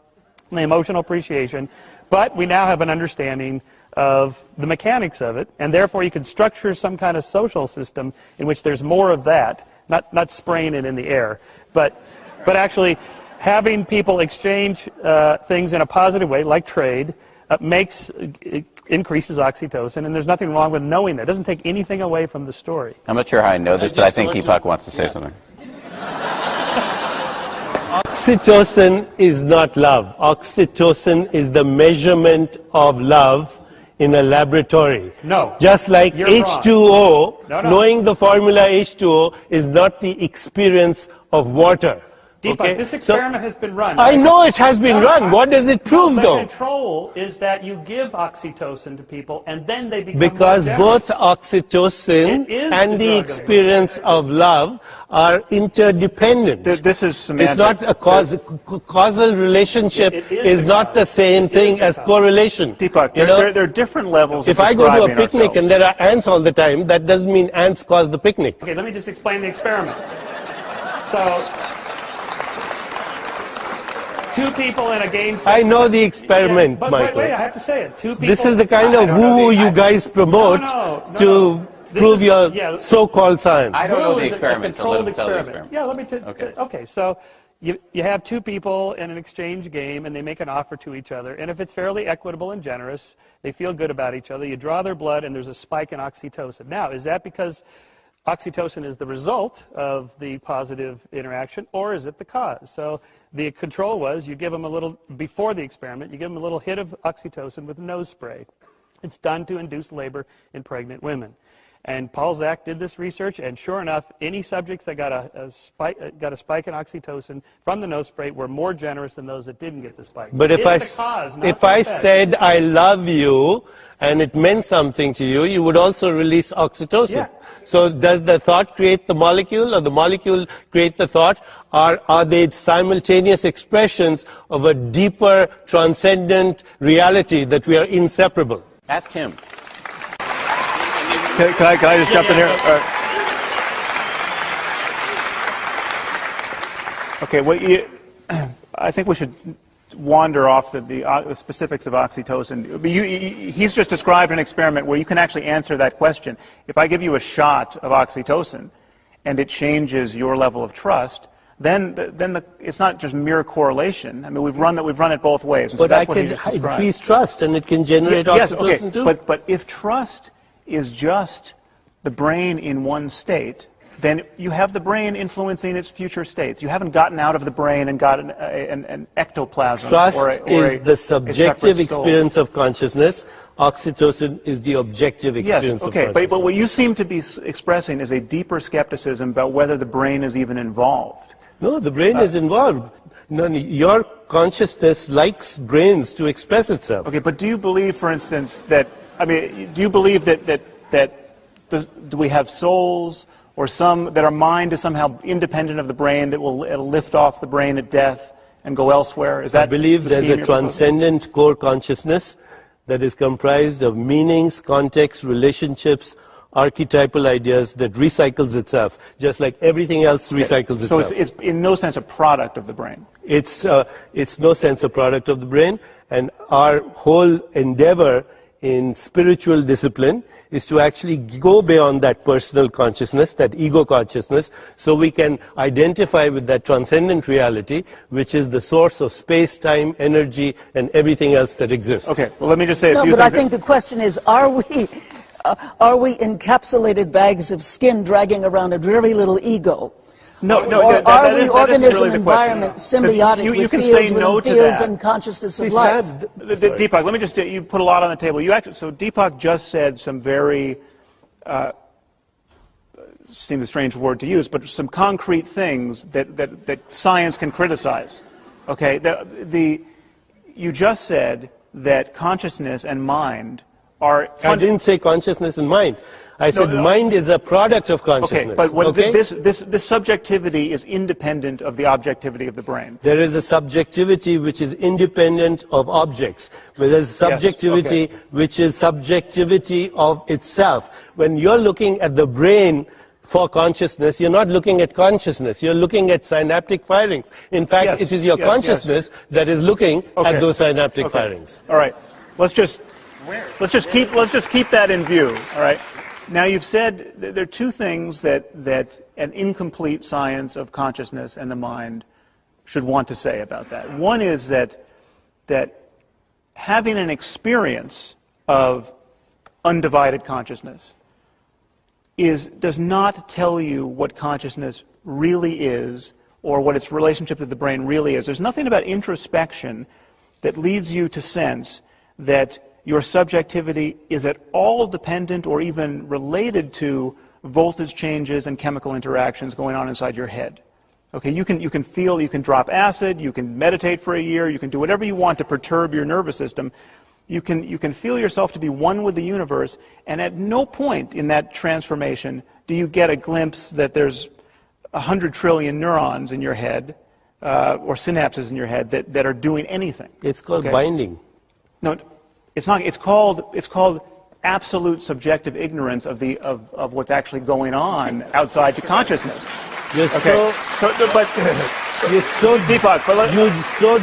and the emotional appreciation, but we now have an understanding of the mechanics of it, and therefore you can structure some kind of social system in which there's more of that, not spraying it in the air, but actually having people exchange things in a positive way, like trade, increases oxytocin, and there's nothing wrong with knowing that. It doesn't take anything away from the story. I'm not sure how I know this, but I think Deepak wants to say something. Oxytocin is not love. Oxytocin is the measurement of love in a laboratory. No. Just like You're wrong. H2O, No, no. knowing the formula H2O is not the experience of water. Deepak, Okay? this So, experiment has been run. I know it has been run. What does it prove, The though? control is that you give oxytocin to people and then they become Because more both generous. oxytocin It is and the the drug of experience of love are interdependent. This is semantic. It's not a causal relationship. It is Is the not the cause. same It is thing the as cause. correlation. Deepak, You know, there are different levels if of I go to a describing picnic ourselves. and there are ants all the time, that doesn't mean ants cause the picnic. Okay, let me just explain the experiment. So, two people in a game set. I know the experiment, but Michael. wait, I have to say it. Two people. This is the kind I of don't know woo-woo the- you guys promote No. to This prove is- your yeah. so-called science. I don't know the Woo is a experiment, so let controlled him tell the experiment. experiment. Yeah, let me tell. Okay, so you have two people in an exchange game, and they make an offer to each other. And if it's fairly equitable and generous, they feel good about each other. You draw their blood, and there's a spike in oxytocin. Now, is that because oxytocin is the result of the positive interaction, or is it the cause? So the control was you give them a little, before the experiment, you give them a little hit of oxytocin with nose spray. It's done to induce labor in pregnant women. And Paul Zak did this research, and sure enough, any subjects that got a spike in oxytocin from the nose spray were more generous than those that didn't get the spike. But if It's the cause, not if the I effect. said I love you and it meant something to you, you would also release oxytocin. Yeah. So does the thought create the molecule or the molecule create the thought? Or are they simultaneous expressions of a deeper transcendent reality that we are inseparable? Ask him. Can I just jump in here? All right. Okay, I think we should wander off the specifics of oxytocin. He's just described an experiment where you can actually answer that question. If I give you a shot of oxytocin and it changes your level of trust, then it's not just mere correlation. I mean, we've run it both ways. And so But I that's what he can just described. increase trust and it can generate Yes, oxytocin okay, too. but if trust is just the brain in one state, then you have the brain influencing its future states. You haven't gotten out of the brain and got an ectoplasm. Trust is the a subjective separate soul. experience of consciousness. Oxytocin is the objective experience Yes, of okay, consciousness. but what you seem to be expressing is a deeper skepticism about whether the brain is even involved. No, the brain is involved. No, your consciousness likes brains to express itself. Okay, but do you believe, for instance, do you believe that do we have souls or some that our mind is somehow independent of the brain that will lift off the brain at death and go elsewhere? Is that I believe the there's scheme a you're proposing? transcendent core consciousness that is comprised of meanings, context, relationships, archetypal ideas that recycles itself, just like everything else recycles So itself. it's in no sense a product of the brain. It's no sense a product of the brain, and our whole endeavor in spiritual discipline is to actually go beyond that personal consciousness, that ego consciousness, so we can identify with that transcendent reality, which is the source of space, time, energy, and everything else that exists. Okay, well, let me just say a No, few but things. I think the question is, are we encapsulated bags of skin dragging around a very little ego? No, Or are we isn't organism really the question. environment symbiotic You with can fields say no within to fields that. and consciousness of See, life? Sam, Deepak, let me just you put a lot on the table. So Deepak just said some very seems a strange word to use, but some concrete things that science can criticize. Okay, you just said that consciousness and mind are. I didn't say consciousness and mind. I said mind is a product of consciousness. Okay, but this subjectivity is independent of the objectivity of the brain. There is a subjectivity which is independent of objects. But there's a subjectivity which is subjectivity of itself. When you're looking at the brain for consciousness, you're not looking at consciousness. You're looking at synaptic firings. In fact, it is your consciousness that is looking at those synaptic firings. All right. Let's just keep that in view. All right. Now, you've said there are two things that an incomplete science of consciousness and the mind should want to say about that. One is that having an experience of undivided consciousness does not tell you what consciousness really is or what its relationship to the brain really is. There's nothing about introspection that leads you to sense that your subjectivity is at all dependent or even related to voltage changes and chemical interactions going on inside your head. Okay, you can feel, you can drop acid, you can meditate for a year, you can do whatever you want to perturb your nervous system. You can feel yourself to be one with the universe, and at no point in that transformation do you get a glimpse that there's 100 trillion neurons in your head, or synapses in your head that are doing anything. It's called binding. No, it's not. It's called absolute subjective ignorance of what's actually going on outside the consciousness. You're okay. You're so Deepak, but you're so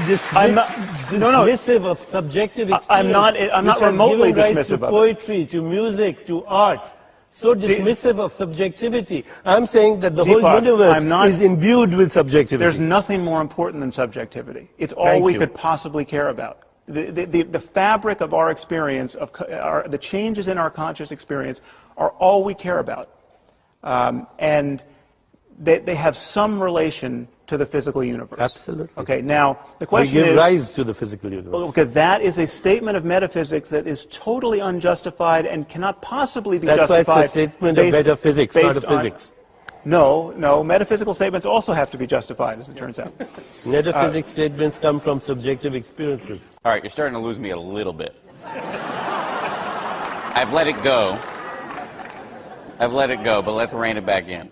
dismissive of subjective experience. I'm not remotely dismissive of poetry, to music, to art. So dismissive of subjectivity. I'm saying that the whole universe is imbued with subjectivity. There's nothing more important than subjectivity. It's all we could possibly care about. The fabric of our experience, the changes in our conscious experience, are all we care about. And they have some relation to the physical universe. Absolutely. Okay, now the question is... They give rise to the physical universe. Okay, that is a statement of metaphysics that is totally unjustified and cannot possibly be justified. That's why it's a statement of metaphysics, not of physics. No, metaphysical statements also have to be justified, as it turns out. Metaphysics statements come from subjective experiences. All right, you're starting to lose me a little bit. I've let it go, but let's rein it back in.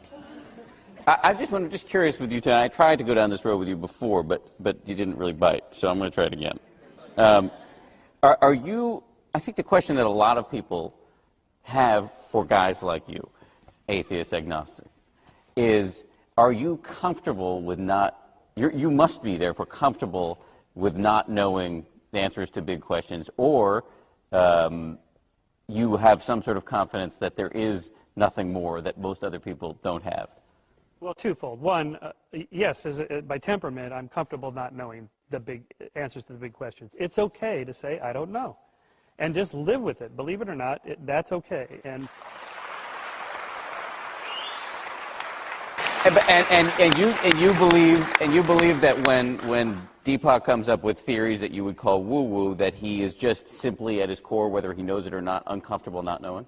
I'm just curious with you tonight. I tried to go down this road with you before, but you didn't really bite, so I'm going to try it again. Are you, I think the question that a lot of people have for guys like you, atheists, agnostics, is, are you comfortable with you must be therefore comfortable with not knowing the answers to big questions, or you have some sort of confidence that there is nothing more that most other people don't have? Well, twofold. One, yes, by temperament, I'm comfortable not knowing the big answers to the big questions. It's okay to say, I don't know. And just live with it. Believe it or not, that's okay. And you believe that when Deepak comes up with theories that you would call woo-woo, that he is just simply at his core, whether he knows it or not, uncomfortable not knowing?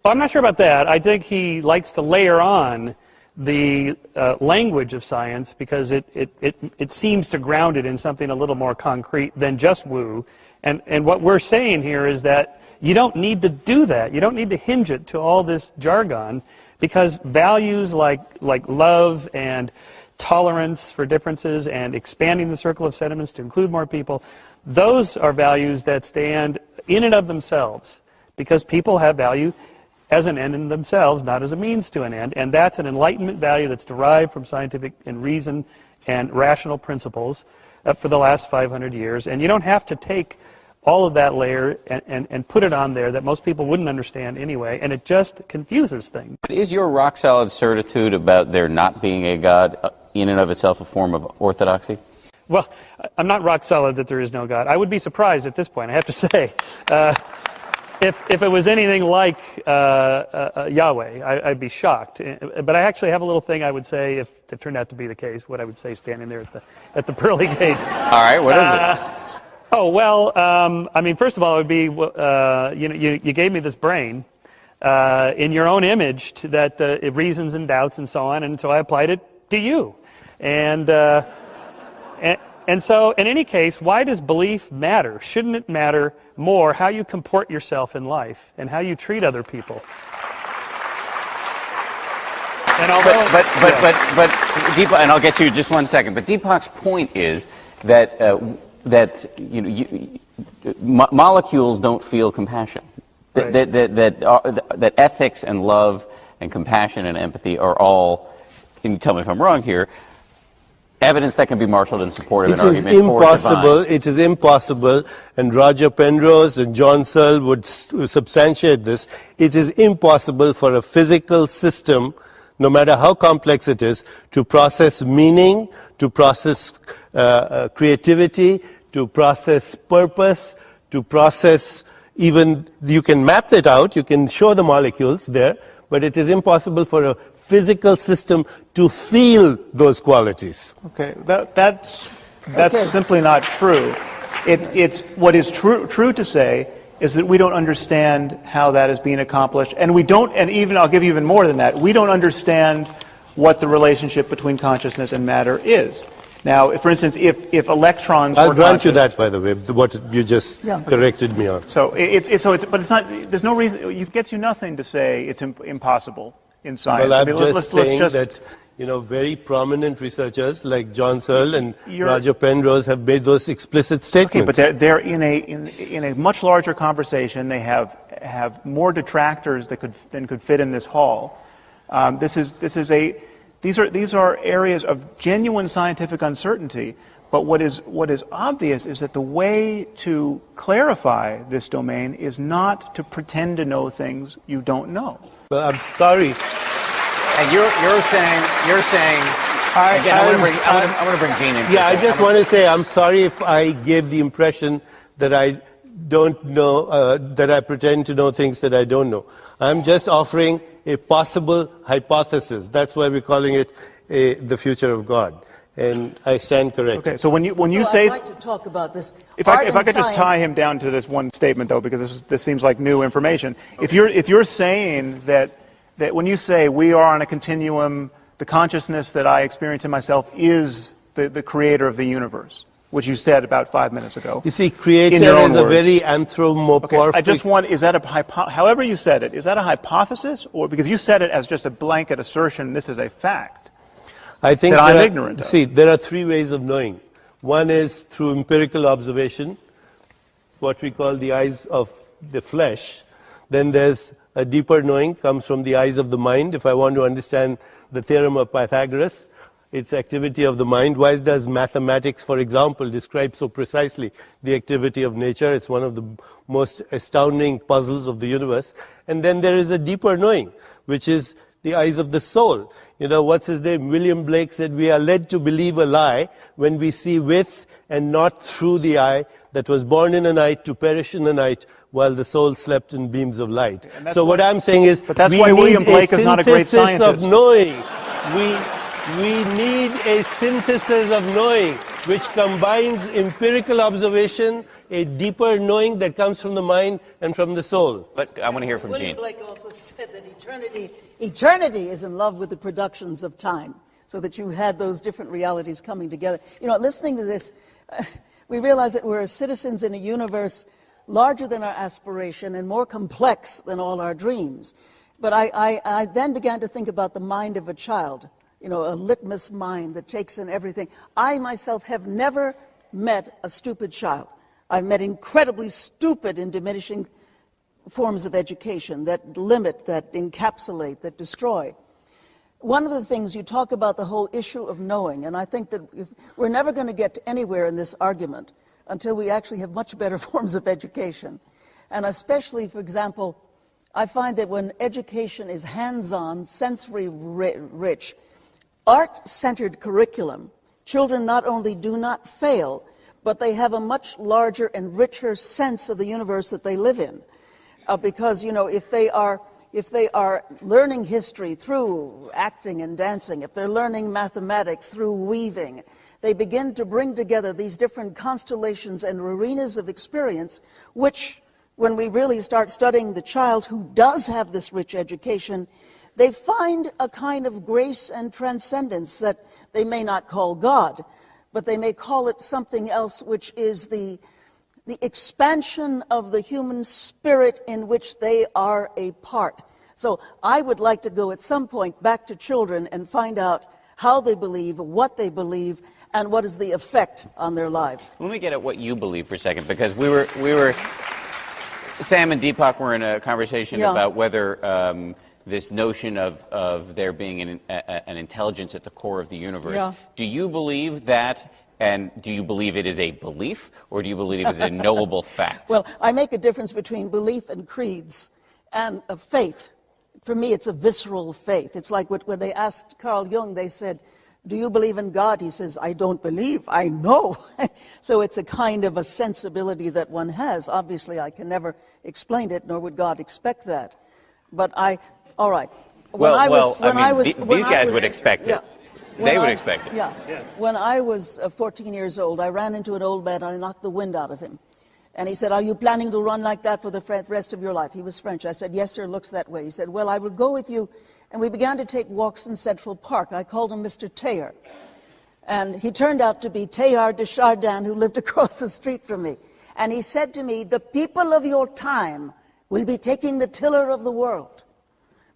Well, I'm not sure about that. I think he likes to layer on the language of science because it seems to ground it in something a little more concrete than just woo. And what we're saying here is that you don't need to do that. You don't need to hinge it to all this jargon, because values like love and tolerance for differences and expanding the circle of sentiments to include more people, those are values that stand in and of themselves, because people have value as an end in themselves, not as a means to an end. And that's an enlightenment value that's derived from scientific and reason and rational principles for the last 500 years. And you don't have to take all of that layer and put it on there that most people wouldn't understand anyway, and it just confuses things. Is your rock-solid certitude about there not being a God in and of itself a form of orthodoxy? Well, I'm not rock solid that there is no God. I would be surprised at this point, I have to say. If it was anything like Yahweh, I'd be shocked. But I actually have a little thing I would say, if it turned out to be the case, what I would say standing there at the pearly gates. All right, what is it? Oh, well, I mean, first of all, it would be, you gave me this brain in your own image that it reasons and doubts and so on, and so I applied it to you. And so, in any case, why does belief matter? Shouldn't it matter more how you comport yourself in life and how you treat other people? And but Deepak, and I'll get to you in just 1 second. But Deepak's point is that molecules don't feel compassion. Right. That ethics and love and compassion and empathy are all, and you tell me if I'm wrong here, evidence that can be marshaled in support of an argument for divine. It is impossible, and Roger Penrose and John Searle would substantiate this. It is impossible for a physical system, no matter how complex it is, to process meaning, to process creativity, to process purpose, to process even, you can map that out, you can show the molecules there, but it is impossible for a physical system to feel those qualities. Okay, that's simply not true. It's what is true to say is that we don't understand how that is being accomplished, and we don't. And even I'll give you even more than that. We don't understand what the relationship between consciousness and matter is. Now, for instance, if electrons I'll were grant you conscious, that, by the way, what you just corrected me on. So but it's not. There's no reason. It gets you nothing to say it's impossible in science. Well, I'm let's saying just that very prominent researchers like John Searle and Roger Penrose have made those explicit statements. Okay, but they're in a much larger conversation. They have more detractors than could fit in this hall. These are areas of genuine scientific uncertainty. But what is obvious is that the way to clarify this domain is not to pretend to know things you don't know. Well, I'm sorry. And you're saying. I want to bring Gene in. Yeah, I just want to say I'm sorry if I gave the impression that I don't know, that I pretend to know things that I don't know. I'm just offering a possible hypothesis. That's why we're calling it the future of God. And I stand corrected. Okay, so when you say, I'd like to talk about this. If I could just tie him down to this one statement, though, because this seems like new information. Okay. If you're saying that when you say we are on a continuum, the consciousness that I experience in myself is the creator of the universe, which you said about 5 minutes ago. You see, creator is a very anthropomorphic. Okay, I just want, is that however you said it, is that a hypothesis? Or because you said it as just a blanket assertion, this is a fact I think that I'm ignorant of. See, there are three ways of knowing. One is through empirical observation, what we call the eyes of the flesh. Then there's a deeper knowing, comes from the eyes of the mind. If I want to understand the theorem of Pythagoras, it's activity of the mind. Why does mathematics, for example, describe so precisely the activity of nature? It's one of the most astounding puzzles of the universe. And then there is a deeper knowing, which is the eyes of the soul. What's his name? William Blake said, we are led to believe a lie when we see with and not through the eye that was born in a night to perish in a night while the soul slept in beams of light. So what I'm saying is, but that's why William Blake is not a great scientist. Of knowing. We need a synthesis of knowing, which combines empirical observation, a deeper knowing that comes from the mind and from the soul. But I want to hear from Gene. William Blake also said that eternity is in love with the productions of time, so that you had those different realities coming together. Listening to this, we realize that we're citizens in a universe larger than our aspiration and more complex than all our dreams. But I then began to think about the mind of a child. A litmus mind that takes in everything. I myself have never met a stupid child. I've met incredibly stupid and diminishing forms of education that limit, that encapsulate, that destroy. One of the things you talk about the whole issue of knowing, and I think that we're never going to get anywhere in this argument until we actually have much better forms of education. And especially, for example, I find that when education is hands-on, sensory-rich, art-centered curriculum, children not only do not fail, but they have a much larger and richer sense of the universe that they live in. Because, if they are learning history through acting and dancing, if they're learning mathematics through weaving, they begin to bring together these different constellations and arenas of experience, which, when we really start studying the child who does have this rich education, they find a kind of grace and transcendence that they may not call God, but they may call it something else, which is the expansion of the human spirit in which they are a part. So I would like to go at some point back to children and find out how they believe, what they believe, and what is the effect on their lives. Let me get at what you believe for a second, because we were Sam and Deepak were in a conversation about whether this notion of there being an intelligence at the core of the universe. Yeah. Do you believe that, and do you believe it is a belief, or do you believe it is a knowable fact? Well, I make a difference between belief and creeds and a faith. For me, it's a visceral faith. It's like when they asked Carl Jung, they said, do you believe in God? He says, I don't believe, I know. So it's a kind of a sensibility that one has. Obviously, I can never explain it, nor would God expect that. But All right. These guys would expect it. They would expect it. Yeah. When I was 14 years old, I ran into an old man and I knocked the wind out of him. And he said, "Are you planning to run like that for the rest of your life?" He was French. I said, "Yes, sir, looks that way." He said, "Well, I will go with you." And we began to take walks in Central Park. I called him Mr. Teilhard. And he turned out to be Teilhard de Chardin, who lived across the street from me. And he said to me, "The people of your time will be taking the tiller of the world.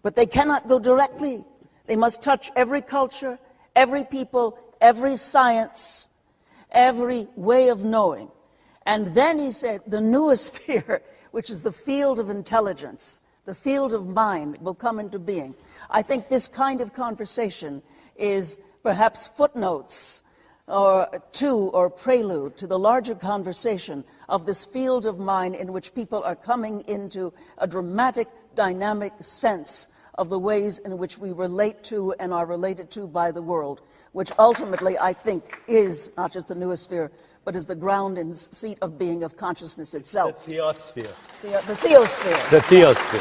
But they cannot go directly. They must touch every culture, every people, every science, every way of knowing." And then he said, the noosphere, which is the field of intelligence, the field of mind, will come into being. I think this kind of conversation is perhaps footnotes or prelude to the larger conversation of this field of mind in which people are coming into a dramatic, dynamic sense of the ways in which we relate to and are related to by the world, which ultimately I think is not just the noosphere, but is the ground and seat of being of consciousness itself. The theosphere. The theosphere. The theosphere.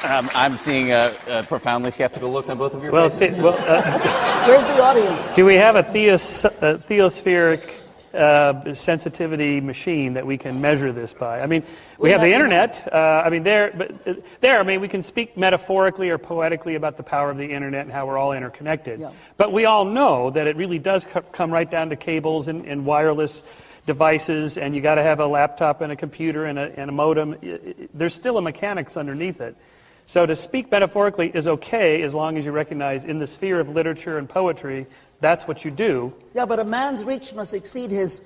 I'm seeing profoundly skeptical looks on both of your faces. Where's the audience? Do we have a theospheric sensitivity machine that we can measure this by? I mean, we have the internet. We can speak metaphorically or poetically about the power of the internet and how we're all interconnected. Yeah. But we all know that it really does come right down to cables and wireless devices, and you got to have a laptop and a computer and a modem. There's still a mechanics underneath it. So to speak metaphorically is okay as long as you recognize in the sphere of literature and poetry, that's what you do. Yeah, but a man's reach must exceed his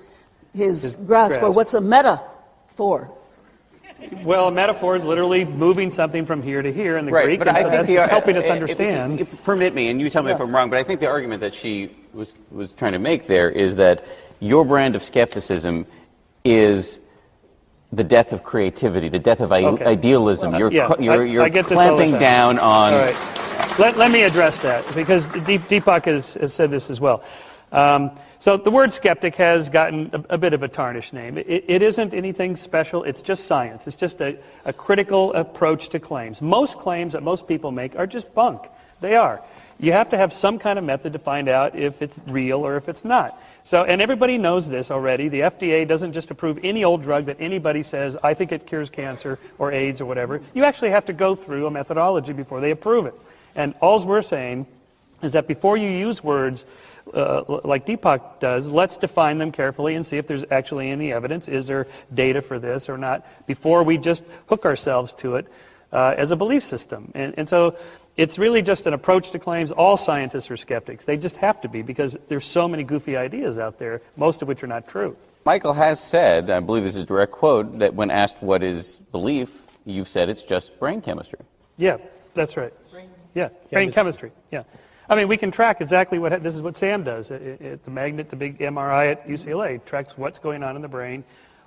grasp. Or what's a metaphor? Well, a metaphor is literally moving something from here to here in the Greek, and so that's just helping us understand. Permit me, and you tell me if I'm wrong, but I think the argument that she was trying to make there is that your brand of skepticism is the death of creativity, the death of idealism. You're clamping down on... All right. Let me address that, because Deepak has said this as well. So the word skeptic has gotten a bit of a tarnished name. It isn't anything special. It's just science. It's just a critical approach to claims. Most claims that most people make are just bunk. They are. You have to have some kind of method to find out if it's real or if it's not. So, and everybody knows this already. The FDA doesn't just approve any old drug that anybody says, "I think it cures cancer or AIDS or whatever." You actually have to go through a methodology before they approve it. And all we're saying is that before you use words like Deepak does, let's define them carefully and see if there's actually any evidence. Is there data for this or not? Before we just hook ourselves to it as a belief system. And so it's really just an approach to claims. All scientists are skeptics. They just have to be, because there's so many goofy ideas out there, most of which are not true. Michael has said, I believe this is a direct quote, that when asked what is belief, you've said it's just brain chemistry. Yeah, that's right. Brain chemistry. Yeah. I mean, we can track exactly this is what Sam does. The magnet, the big MRI at UCLA, tracks what's going on in the brain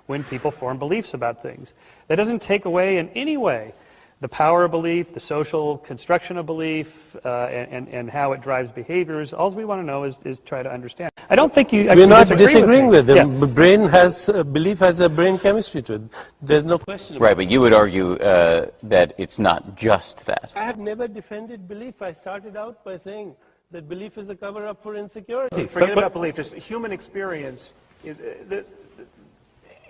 when people form beliefs about things. That doesn't take away in any way the power of belief, the social construction of belief, and how it drives behaviors. All we want to know is try to understand. I don't think you actually We're not disagree disagreeing with them. Yeah. Belief has a brain chemistry to it. There's no question about it. Right, but you would argue that it's not just that. I have never defended belief. I started out by saying that belief is a cover-up for insecurity. Forget about belief. Just human experience is...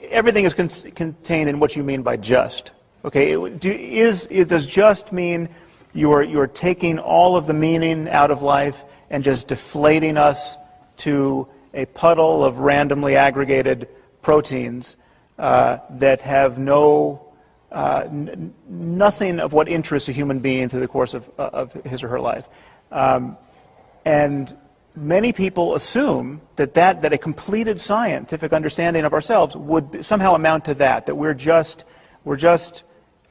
everything is contained in what you mean by just. Okay, does just mean you're taking all of the meaning out of life and just deflating us to a puddle of randomly aggregated proteins that have nothing of what interests a human being through the course of his or her life? And many people assume that a completed scientific understanding of ourselves would somehow amount to that we're just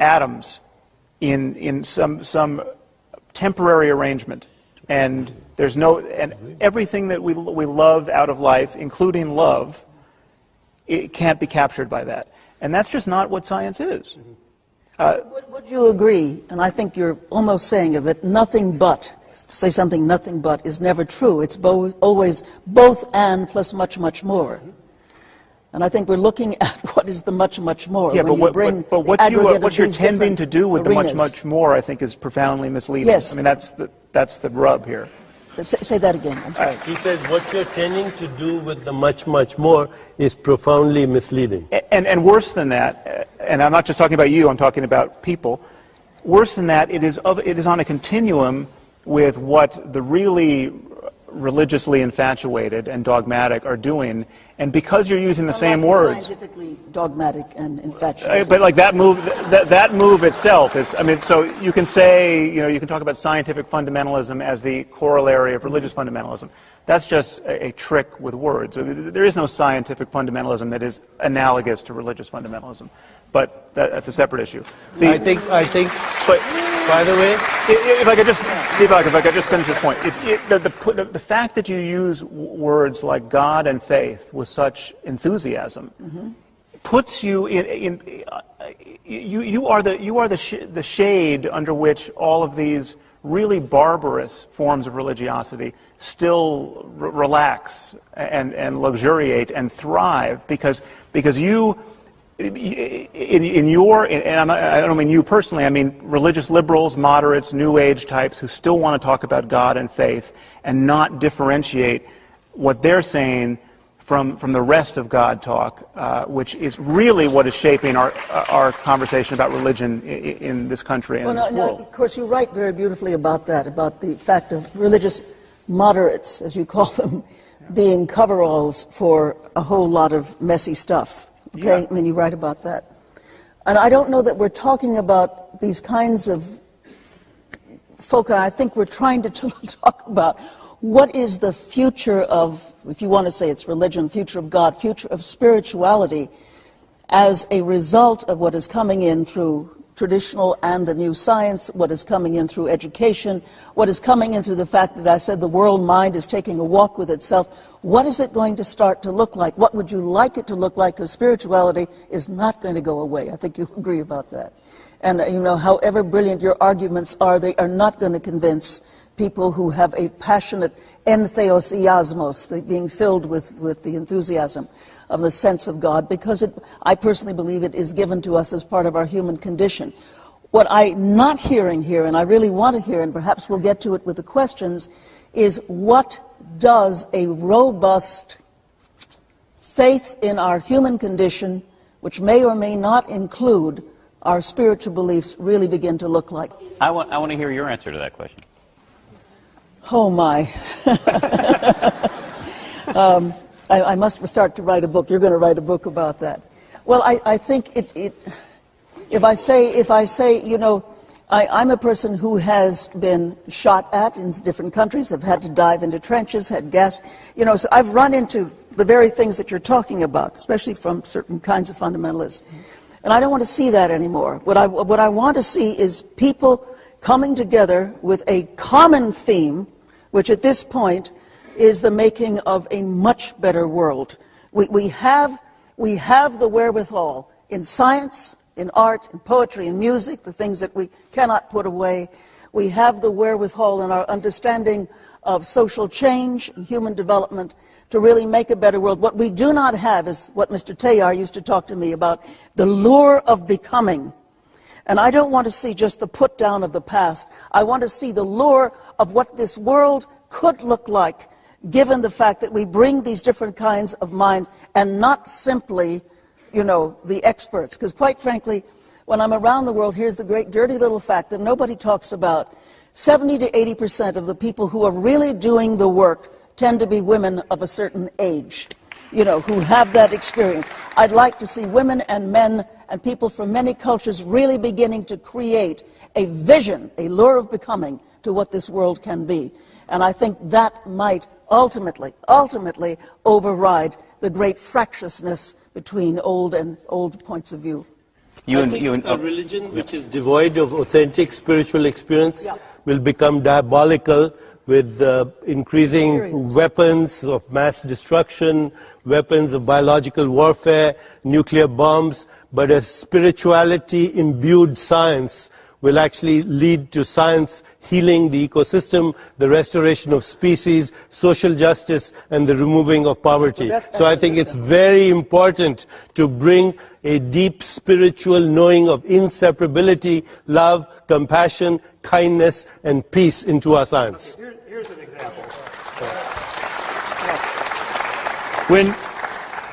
atoms in some temporary arrangement, and everything that we love out of life, including love, it can't be captured by that. And that's just not what science is. Would you agree, and I think you're almost saying it, that nothing but is never true. It's always both and plus much, much more. And I think we're looking at what is the much, much more. Yeah, when but what you're tending to do with the much, much more, I think, is profoundly misleading. Yes. I mean, that's the rub here. Say that again, I'm sorry. He says what you're tending to do with the much, much more is profoundly misleading. And worse than that, and I'm not just talking about you, I'm talking about people, worse than that, it is on a continuum with what the really religiously infatuated and dogmatic are doing, and because you're using the same words, scientifically dogmatic and infatuated. but like that move itself is, I mean, so you can say, you can talk about scientific fundamentalism as the corollary of religious fundamentalism. That's just a trick with words. I mean, there is no scientific fundamentalism that is analogous to religious fundamentalism, but that's a separate issue. I think. But by the way, if I could just, Deepak, if I could just finish this point, the fact that you use words like God and faith with such enthusiasm puts you in you are the shade under which all of these really barbarous forms of religiosity still relax and luxuriate and thrive because you. And I don't mean you personally, I mean religious liberals, moderates, New Age types who still want to talk about God and faith and not differentiate what they're saying from the rest of God talk, which is really what is shaping our conversation about religion in this country and in this world. Of course, you write very beautifully about that, about the fact of religious moderates, as you call them, being coveralls for a whole lot of messy stuff. Okay, yeah. I mean, you write about that. And I don't know that we're talking about these kinds of folk. I think we're trying to talk about what is the future of, if you want to say it's religion, future of God, future of spirituality, as a result of what is coming in through traditional and the new science, what is coming in through education, what is coming in through the fact that I said the world mind is taking a walk with itself. What is it going to start to look like? What would you like it to look like? Because spirituality is not going to go away. I think you'll agree about that. And, however brilliant your arguments are, they are not going to convince people who have a passionate entheosiasmos, being filled with the enthusiasm of the sense of God, because I personally believe it is given to us as part of our human condition. What I'm not hearing here, and I really want to hear, and perhaps we'll get to it with the questions, is what does a robust faith in our human condition, which may or may not include our spiritual beliefs, really begin to look like? I want to hear your answer to that question. Oh, my. I must start to write a book. You're going to write a book about that. Well, I think if I say, I'm a person who has been shot at in different countries, have had to dive into trenches, had gas, so I've run into the very things that you're talking about, especially from certain kinds of fundamentalists. And I don't want to see that anymore. What I want to see is people coming together with a common theme, which at this point is the making of a much better world. We have the wherewithal in science, in art, in poetry, in music, the things that we cannot put away. We have the wherewithal in our understanding of social change and human development to really make a better world. What we do not have is what Mr. Teilhard used to talk to me about, the lure of becoming. And I don't want to see just the put down of the past. I want to see the lure of what this world could look like, given the fact that we bring these different kinds of minds and not simply, the experts. Because quite frankly, when I'm around the world, here's the great dirty little fact that nobody talks about. 70 to 80% of the people who are really doing the work tend to be women of a certain age, who have that experience. I'd like to see women and men and people from many cultures really beginning to create a vision, a lure of becoming to what this world can be. And I think that might ultimately override the great fractiousness between old points of view. A religion which is devoid of authentic spiritual experience will become diabolical with increasing weapons of mass destruction, weapons of biological warfare, nuclear bombs, but a spirituality-imbued science will actually lead to science healing the ecosystem, the restoration of species, social justice, and the removing of poverty. So I think it's very important to bring a deep spiritual knowing of inseparability, love, compassion, kindness, and peace into our science. Here's an example.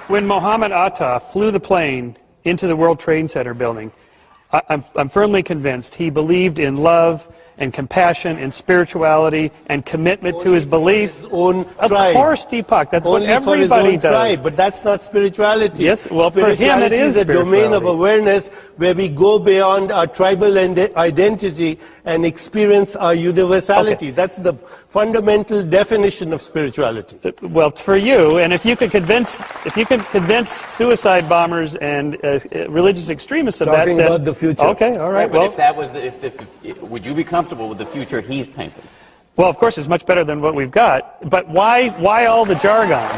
When Mohammed Atta flew the plane into the World Trade Center building, I'm firmly convinced he believed in love and compassion and spirituality and commitment to his belief. His own of tribe. course, Deepak, that's Only what everybody for his own does. tribe, but that's not spirituality. Yes, well, for him it is a domain of spirituality. awareness where we go beyond our tribal identity and experience our universality. Okay. That's the fundamental definition of spirituality. Well, for you, and if you could convince suicide bombers and religious extremists of Talking that, then, about the future. Okay, all right. But Well, if that was would you be comfortable with the future he's painted? well, of course, it's much better than what we've got. But why all the jargon?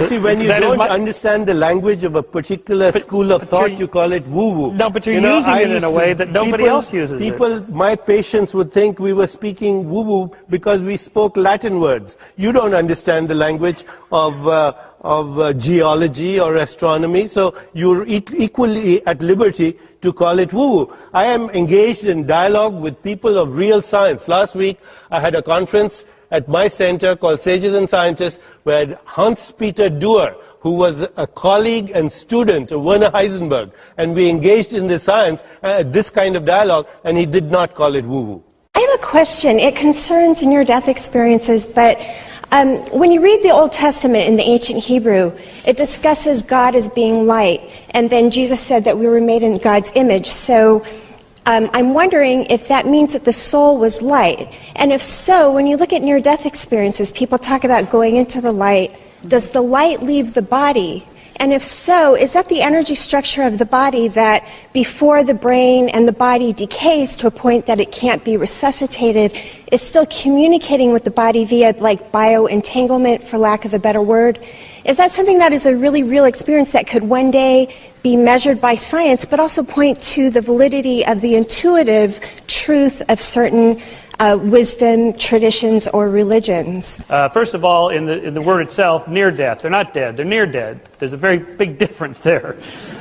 See, when you don't understand the language of a particular school of thought, you call it woo-woo. No, but you're using it in a way that nobody else uses it. My patients would think we were speaking woo-woo because we spoke Latin words. You don't understand the language of geology or astronomy, so you're equally at liberty to call it woo-woo. I am engaged in dialogue with people of real science. Last week, I had a conference at my center called Sages and Scientists, where Hans-Peter Duer, who was a colleague and student of Werner Heisenberg, and we engaged in this science, this kind of dialogue, and he did not call it woo-woo. I have a question. It concerns near-death experiences, but when you read the Old Testament in the ancient Hebrew, it discusses God as being light, and then Jesus said that we were made in God's image. So I'm wondering if that means that the soul was light. And if so, when you look at near-death experiences, people talk about going into the light. Does the light leave the body? And if so, is that the energy structure of the body that before the brain and the body decays to a point that it can't be resuscitated, is still communicating with the body via like bioentanglement, for lack of a better word? Is that something that is a really real experience that could one day be measured by science, but also point to the validity of the intuitive truth of certain wisdom, traditions, or religions? First of all, in the word itself, near death. They're not dead. They're near dead. There's a very big difference there.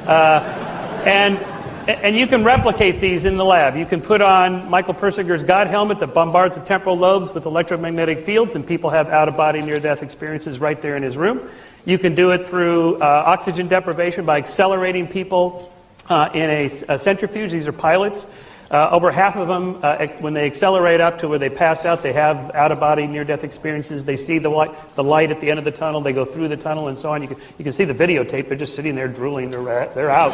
And you can replicate these in the lab. You can put on Michael Persiger's God helmet that bombards the temporal lobes with electromagnetic fields, and people have out-of-body near-death experiences right there in his room. You can do it through oxygen deprivation by accelerating people in a centrifuge. These are pilots. Over half of them, when they accelerate up to where they pass out, they have out-of-body near-death experiences. They see the light at the end of the tunnel. They go through the tunnel and so on. You can see the videotape. They're just sitting there drooling. They're out.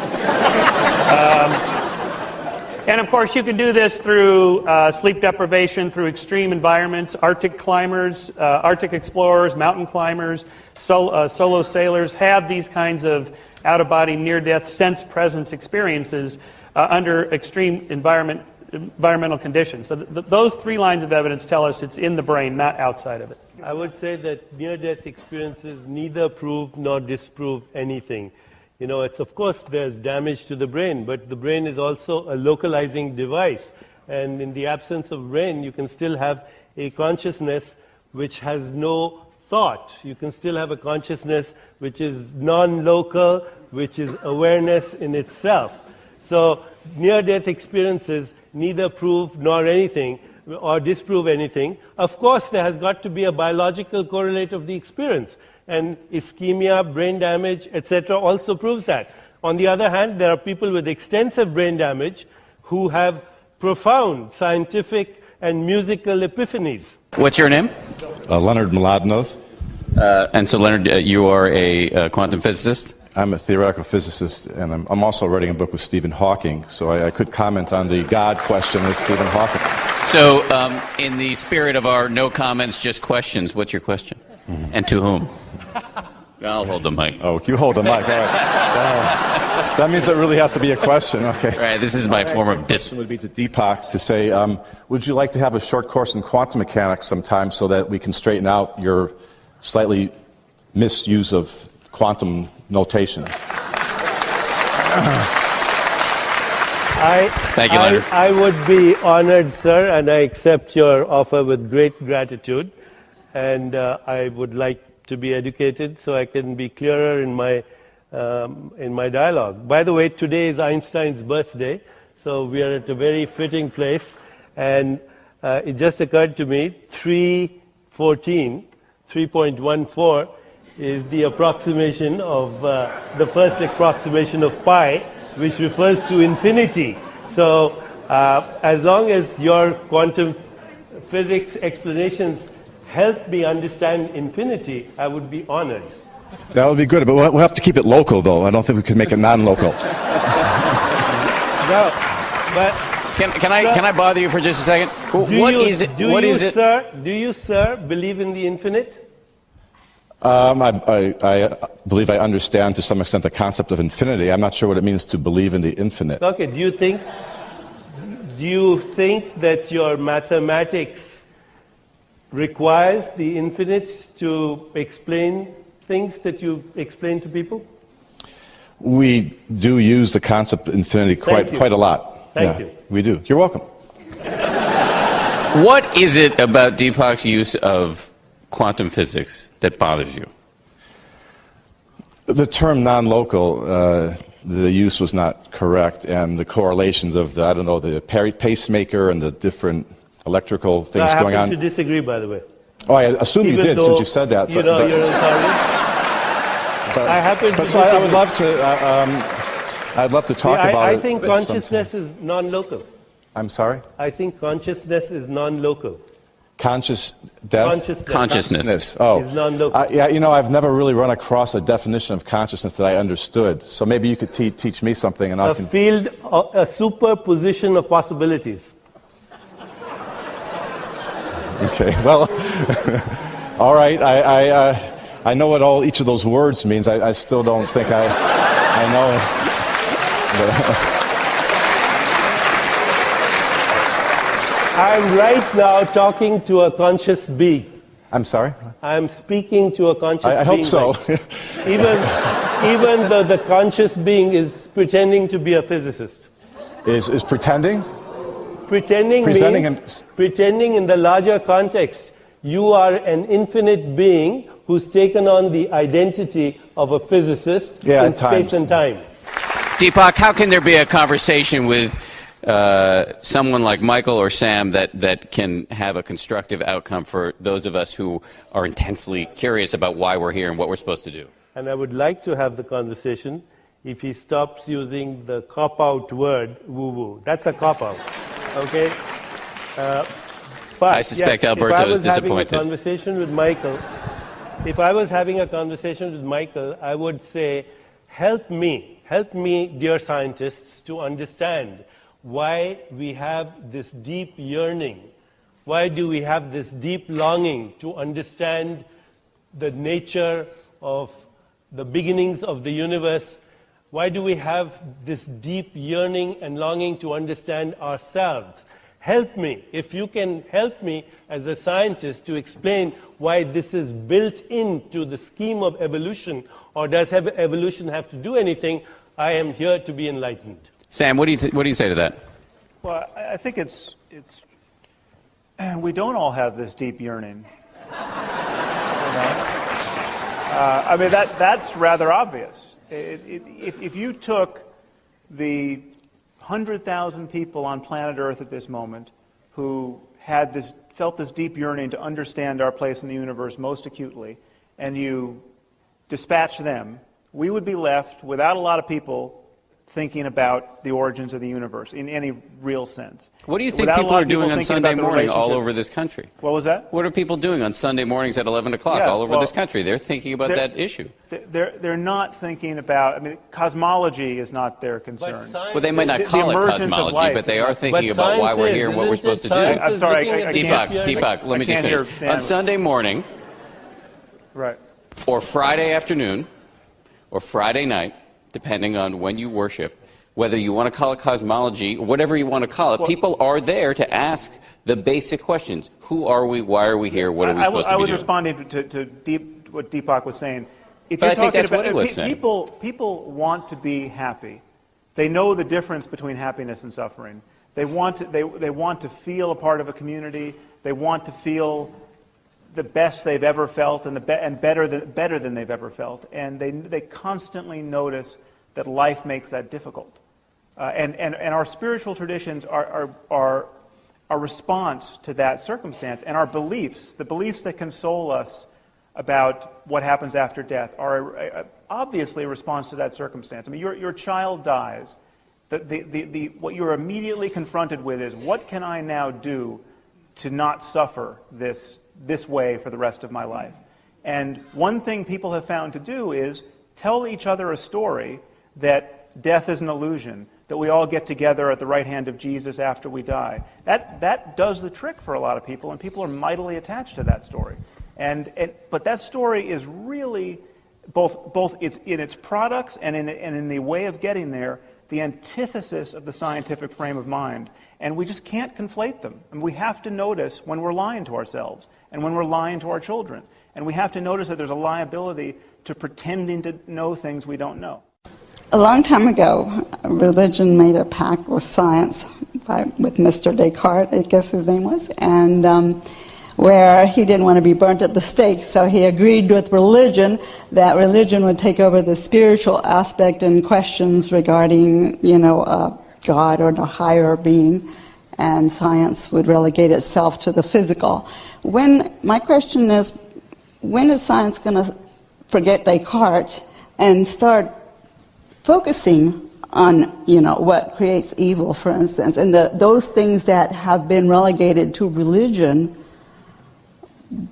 And of course, you can do this through sleep deprivation, through extreme environments. Arctic climbers, Arctic explorers, mountain climbers, solo sailors have these kinds of out-of-body near-death sense presence experiences under extreme environmental conditions. So those three lines of evidence tell us it's in the brain, not outside of it. I would say that near-death experiences neither prove nor disprove anything. You know, of course there's damage to the brain, but the brain is also a localizing device. And in the absence of brain, you can still have a consciousness which has no thought. You can still have a consciousness which is non-local, which is awareness in itself. So near-death experiences neither prove nor anything or disprove anything. Of course, there has got to be a biological correlate of the experience. And ischemia, brain damage, etc. also proves that. On the other hand, there are people with extensive brain damage who have profound scientific and musical epiphanies. What's your name? Leonard Mladinov. And so, Leonard, you are a quantum physicist? I'm a theoretical physicist, and I'm also writing a book with Stephen Hawking, so I could comment on the God question with Stephen Hawking. So, in the spirit of our no comments, just questions, what's your question? Mm-hmm. And to whom? I'll hold the mic. Oh, you hold the mic, all right. That means it really has to be a question, okay. All right, this is my form of It would be to Deepak to say, would you like to have a short course in quantum mechanics sometime so that we can straighten out your slightly misuse of quantum notation? Thank you, Leonard. I would be honored, sir, and I accept your offer with great gratitude. And I would like to be educated so I can be clearer in my dialogue. By the way, today is Einstein's birthday, so we are at a very fitting place. And it just occurred to me, 3.14 is the approximation of the first approximation of pi, which refers to infinity. So as long as your quantum physics explanations help me understand infinity, I would be honored. That would be good, but we'll have to keep it local, though. I don't think we can make it non-local. No, but Can I bother you for just a second? What is it? Do you, sir, believe in the infinite? I believe I understand to some extent the concept of infinity. I'm not sure what it means to believe in the infinite. Okay, do you think that your mathematics requires the infinite to explain things that you explain to people? We do use the concept of infinity quite a lot. Thank you. We do. You're welcome. What is it about Deepak's use of quantum physics that bothers you? The term non-local, the use was not correct, and the correlations of the pacemaker and the different electrical things going on. I happen to disagree, by the way. Oh, I assume you did since you said that. You're encouraged. I happen to disagree. I would love to. I'd love to talk about it. I think consciousness is non-local. I'm sorry? I think consciousness is non-local. Consciousness. Oh. Is non-local. I've never really run across a definition of consciousness that I understood. So maybe you could teach me something, and I can. A superposition of possibilities. Okay. Well, all right. I know what each of those words means. I still don't think I know it. I'm right now talking to a conscious being. I'm sorry? I'm speaking to a conscious being. I hope so. Even though the conscious being is pretending to be a physicist. Is pretending? Pretending means pretending in the larger context. You are an infinite being who's taken on the identity of a physicist in space and time. Deepak, how can there be a conversation with someone like Michael or Sam that can have a constructive outcome for those of us who are intensely curious about why we're here and what we're supposed to do? And I would like to have the conversation if he stops using the cop-out word, woo-woo. That's a cop-out, okay? But I suspect Alberto is disappointed. If I was having a conversation with Michael, I would say, help me, dear scientists, to understand why we have this deep yearning. Why do we have this deep longing to understand the nature of the beginnings of the universe? Why do we have this deep yearning and longing to understand ourselves? Help me. If you can help me as a scientist to explain why this is built into the scheme of evolution, or does evolution have to do anything, I am here to be enlightened. Sam, what do you say to that? Well, I think it's we don't all have this deep yearning. I mean, that's rather obvious. If you took the 100,000 people on planet Earth at this moment who felt this deep yearning to understand our place in the universe most acutely, and you dispatch them, we would be left without a lot of people thinking about the origins of the universe in any real sense. What do you think people are doing on Sunday morning all over this country? What was that? What are people doing on Sunday mornings at 11 o'clock all over this country? They're thinking about that issue. They're not thinking about, I mean, cosmology is not their concern. Well, they might not call it cosmology, but they are thinking about why we're here and what we're supposed to do. I'm sorry, Deepak, let me just finish. On Sunday morning, right, or Friday afternoon, or Friday night, depending on when you worship, whether you want to call it cosmology or whatever you want to call it, people are there to ask the basic questions. Who are we? Why are we here? What are we supposed to be doing? I was responding to what Deepak was saying. But I think that's what he was saying. People want to be happy. They know the difference between happiness and suffering. They want to feel a part of a community. They want to feel the best they've ever felt and better than they've ever felt. And they constantly notice that life makes that difficult. And our spiritual traditions are our response to that circumstance, and our beliefs, the beliefs that console us about what happens after death, are obviously a response to that circumstance. I mean, your child dies. What you're immediately confronted with is, what can I now do to not suffer this way for the rest of my life? And one thing people have found to do is tell each other a story that death is an illusion, that we all get together at the right hand of Jesus after we die. That does the trick for a lot of people, and people are mightily attached to that story. But that story is really both it's in its products and in the way of getting there, the antithesis of the scientific frame of mind. And we just can't conflate them. And we have to notice when we're lying to ourselves and when we're lying to our children. And we have to notice that there's a liability to pretending to know things we don't know. A long time ago, religion made a pact with science, with Mr. Descartes, I guess his name was, and where he didn't want to be burnt at the stake, so he agreed with religion that religion would take over the spiritual aspect and questions regarding, God or the higher being, and science would relegate itself to the physical. My question is, when is science going to forget Descartes and start focusing on, what creates evil, for instance, and those things that have been relegated to religion?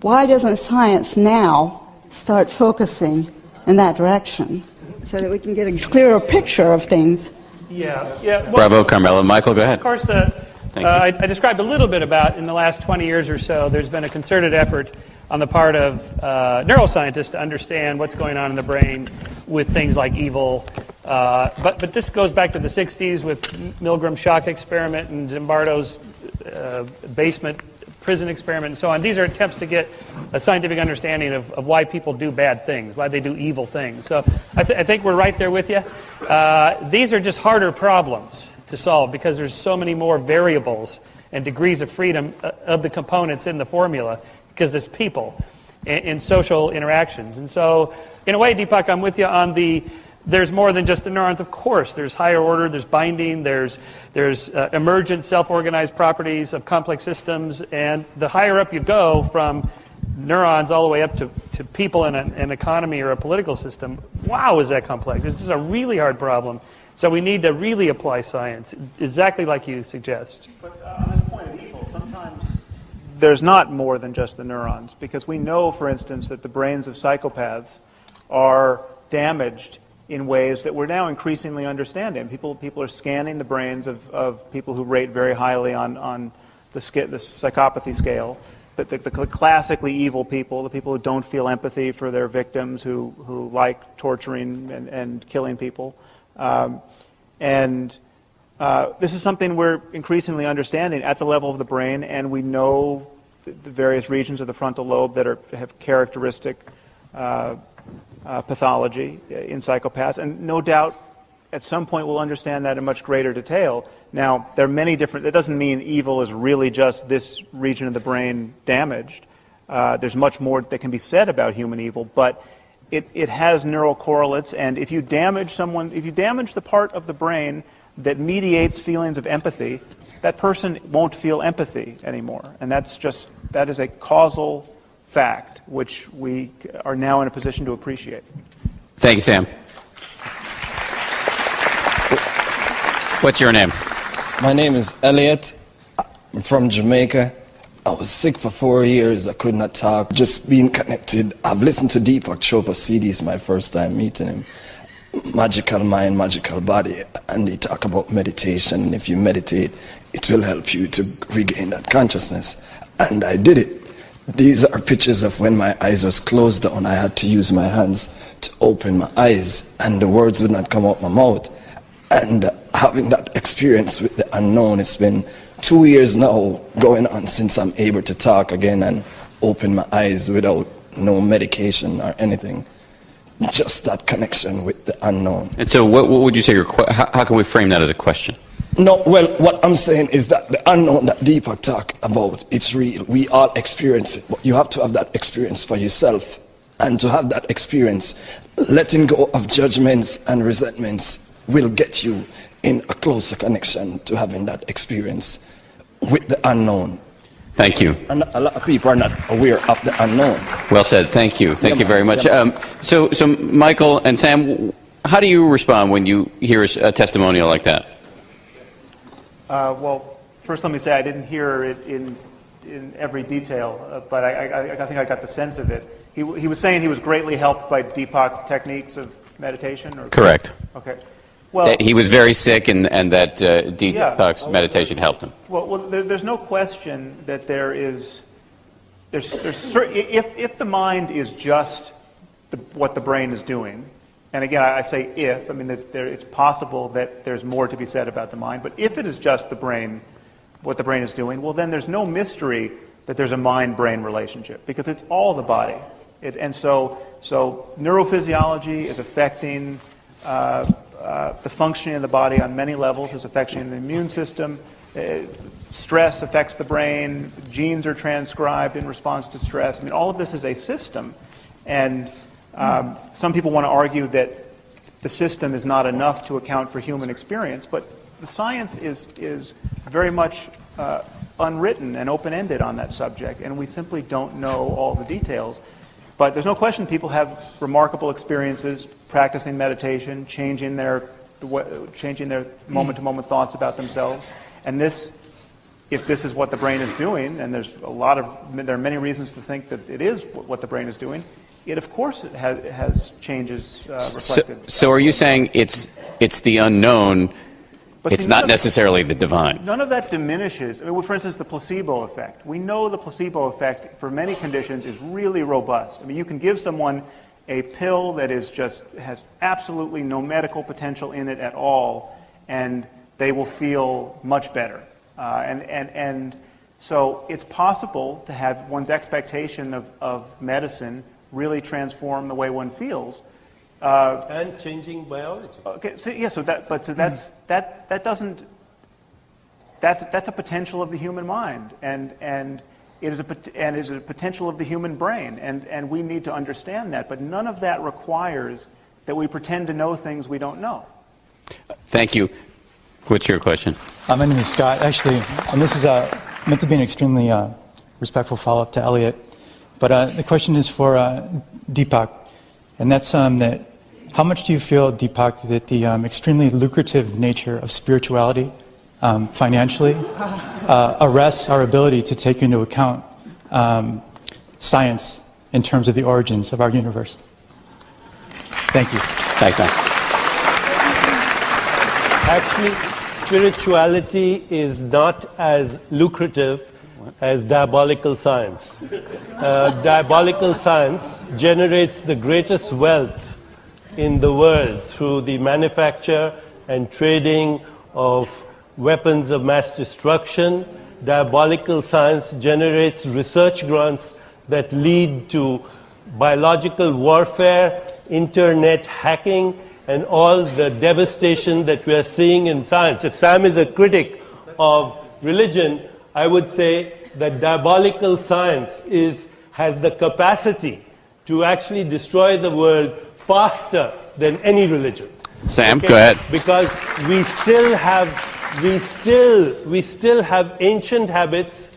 Why doesn't science now start focusing in that direction so that we can get a clearer picture of things? Yeah. Well, Bravo, Carmela. Michael, go ahead. Of course, I described a little bit about, in the last 20 years or so, there's been a concerted effort on the part of neuroscientists to understand what's going on in the brain with things like evil. But this goes back to the 60s with Milgram's shock experiment and Zimbardo's basement prison experiment and so on. These are attempts to get a scientific understanding of why people do bad things, why they do evil things. So I think we're right there with you. These are just harder problems to solve because there's so many more variables and degrees of freedom of the components in the formula, because there's people in social interactions. And so, in a way, Deepak, I'm with you on there's more than just the neurons, of course. There's higher order, there's binding, there's emergent self-organized properties of complex systems, and the higher up you go from neurons all the way up to people in an economy or a political system, wow, is that complex. This is a really hard problem. So we need to really apply science, exactly like you suggest. But on this point of evil, sometimes there's not more than just the neurons, because we know, for instance, that the brains of psychopaths are damaged in ways that we're now increasingly understanding. People are scanning the brains of people who rate very highly on the psychopathy scale. But the classically evil people, the people who don't feel empathy for their victims, who like torturing and killing people. This is something we're increasingly understanding at the level of the brain, and we know the various regions of the frontal lobe that have characteristic pathology in psychopaths, and no doubt at some point we'll understand that in much greater detail. Now, there are many different, that doesn't mean evil is really just this region of the brain damaged. There's much more that can be said about human evil, but it has neural correlates, and if you damage the part of the brain that mediates feelings of empathy, that person won't feel empathy anymore. And that is a causal fact, which we are now in a position to appreciate. Thank you, Sam. What's your name? My name is Elliot. I'm from Jamaica. I was sick for 4 years. I could not talk. Just being connected. I've listened to Deepak Chopra CDs my first time meeting him. Magical mind, magical body. And they talk about meditation. And if you meditate, it will help you to regain that consciousness. And I did it. These are pictures of when my eyes was closed down. I had to use my hands to open my eyes, and the words would not come out my mouth. And having that experience with the unknown, it's been 2 years now going on since I'm able to talk again and open my eyes without no medication or anything. just that connection with the unknown. And so what would you say, how can we frame that as a question? No, well, what I'm saying is that the unknown that Deepak talked about, it's real. We all experience it, but you have to have that experience for yourself. And to have that experience, letting go of judgments and resentments will get you in a closer connection to having that experience with the unknown. Thank you. And a lot of people are not aware of the unknown. Well said. Thank you. Thank you very much. So Michael and Sam, how do you respond when you hear a testimonial like that? Well, first let me say I didn't hear it in every detail, but I think I got the sense of it. He was saying he was greatly helped by Deepak's techniques of meditation? Or? Correct. Okay. Well, that he was very sick and that Deepak's meditation helped him. Well, there's no question that if the mind is just what the brain is doing, and again, I say if, I mean, it's possible that there's more to be said about the mind, but if it is just the brain, what the brain is doing, well, then there's no mystery that there's a mind-brain relationship, because it's all the body. So neurophysiology is affecting the functioning of the body on many levels, is affecting the immune system. Stress affects the brain. Genes are transcribed in response to stress. I mean, all of this is a system, and some people want to argue that the system is not enough to account for human experience, but the science is very much unwritten and open-ended on that subject, and we simply don't know all the details. But there's no question people have remarkable experiences practicing meditation, changing their moment-to-moment thoughts about themselves. And if this is what the brain is doing, and there are many reasons to think that it is what the brain is doing, it of course it has changes reflected. So are you saying it's the unknown? But it's not necessarily the divine. None of that diminishes. I mean, for instance, the placebo effect. We know the placebo effect for many conditions is really robust. I mean, you can give someone a pill that has absolutely no medical potential in it at all, and they will feel much better. And so it's possible to have one's expectation of medicine really transform the way one feels. And changing biology. Okay, so yeah, that's a potential of the human mind, and it is a potential of the human brain, and we need to understand that. But none of that requires that we pretend to know things we don't know. Thank you. What's your question? My name is Scott. Actually, and this is meant to be an extremely respectful follow-up to Elliot. But the question is for Deepak, and that's that. How much do you feel, Deepak, that the extremely lucrative nature of spirituality financially arrests our ability to take into account science in terms of the origins of our universe? Thank you. Thank you. Actually, spirituality is not as lucrative as diabolical science. Diabolical science generates the greatest wealth in the world through the manufacture and trading of weapons of mass destruction. Diabolical science generates research grants that lead to biological warfare, internet hacking, and all the devastation that we are seeing in science. If Sam is a critic of religion, I would say that diabolical science has the capacity to actually destroy the world faster than any religion. Sam, go ahead. Because we still have ancient habits,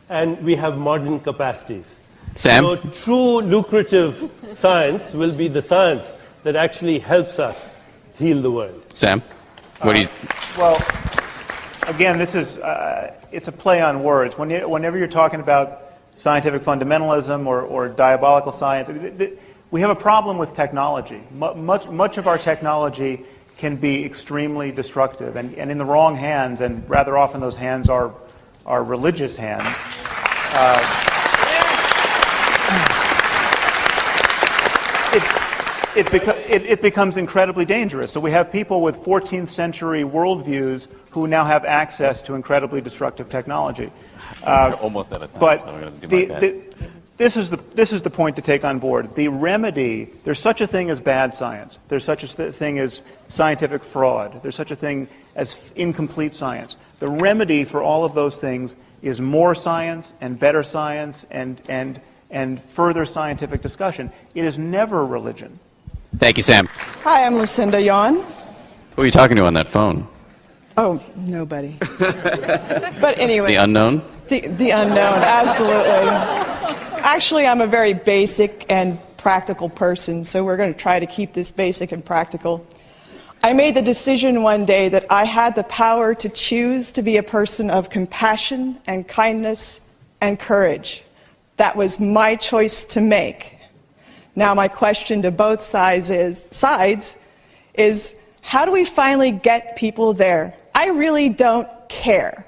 and we have modern capacities. Sam? So true lucrative science will be the science that actually helps us heal the world. Sam, what do you? Well, again, this is it's a play on words. Whenever you're talking about scientific fundamentalism or diabolical science, we have a problem with technology. Much of our technology can be extremely destructive, and in the wrong hands, and rather often those hands are religious hands. It becomes incredibly dangerous. So we have people with 14th century worldviews who now have access to incredibly destructive technology. Almost out of time. But so I'm going to do my best. this is the point to take on board. The remedy, there's such a thing as bad science. There's such a thing as scientific fraud. There's such a thing as incomplete science. The remedy for all of those things is more science and better science and further scientific discussion. It is never religion. Thank you, Sam. Hi, I'm Lucinda Yon. Who are you talking to on that phone? Oh, nobody. But anyway. The unknown? The unknown, absolutely. Actually, I'm a very basic and practical person, so we're going to try to keep this basic and practical. I made the decision one day that I had the power to choose to be a person of compassion and kindness and courage. That was my choice to make. Now my question to both sides is how do we finally get people there? I really don't care.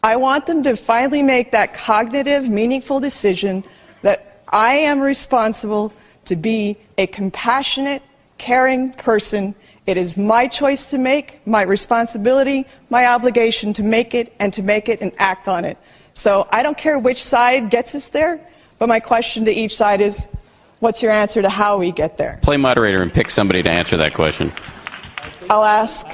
I want them to finally make that cognitive, meaningful decision that I am responsible to be a compassionate, caring person. It is my choice to make, my responsibility, my obligation to make it and act on it. So I don't care which side gets us there, but my question to each side is, what's your answer to how we get there? Play moderator and pick somebody to answer that question. I'll ask...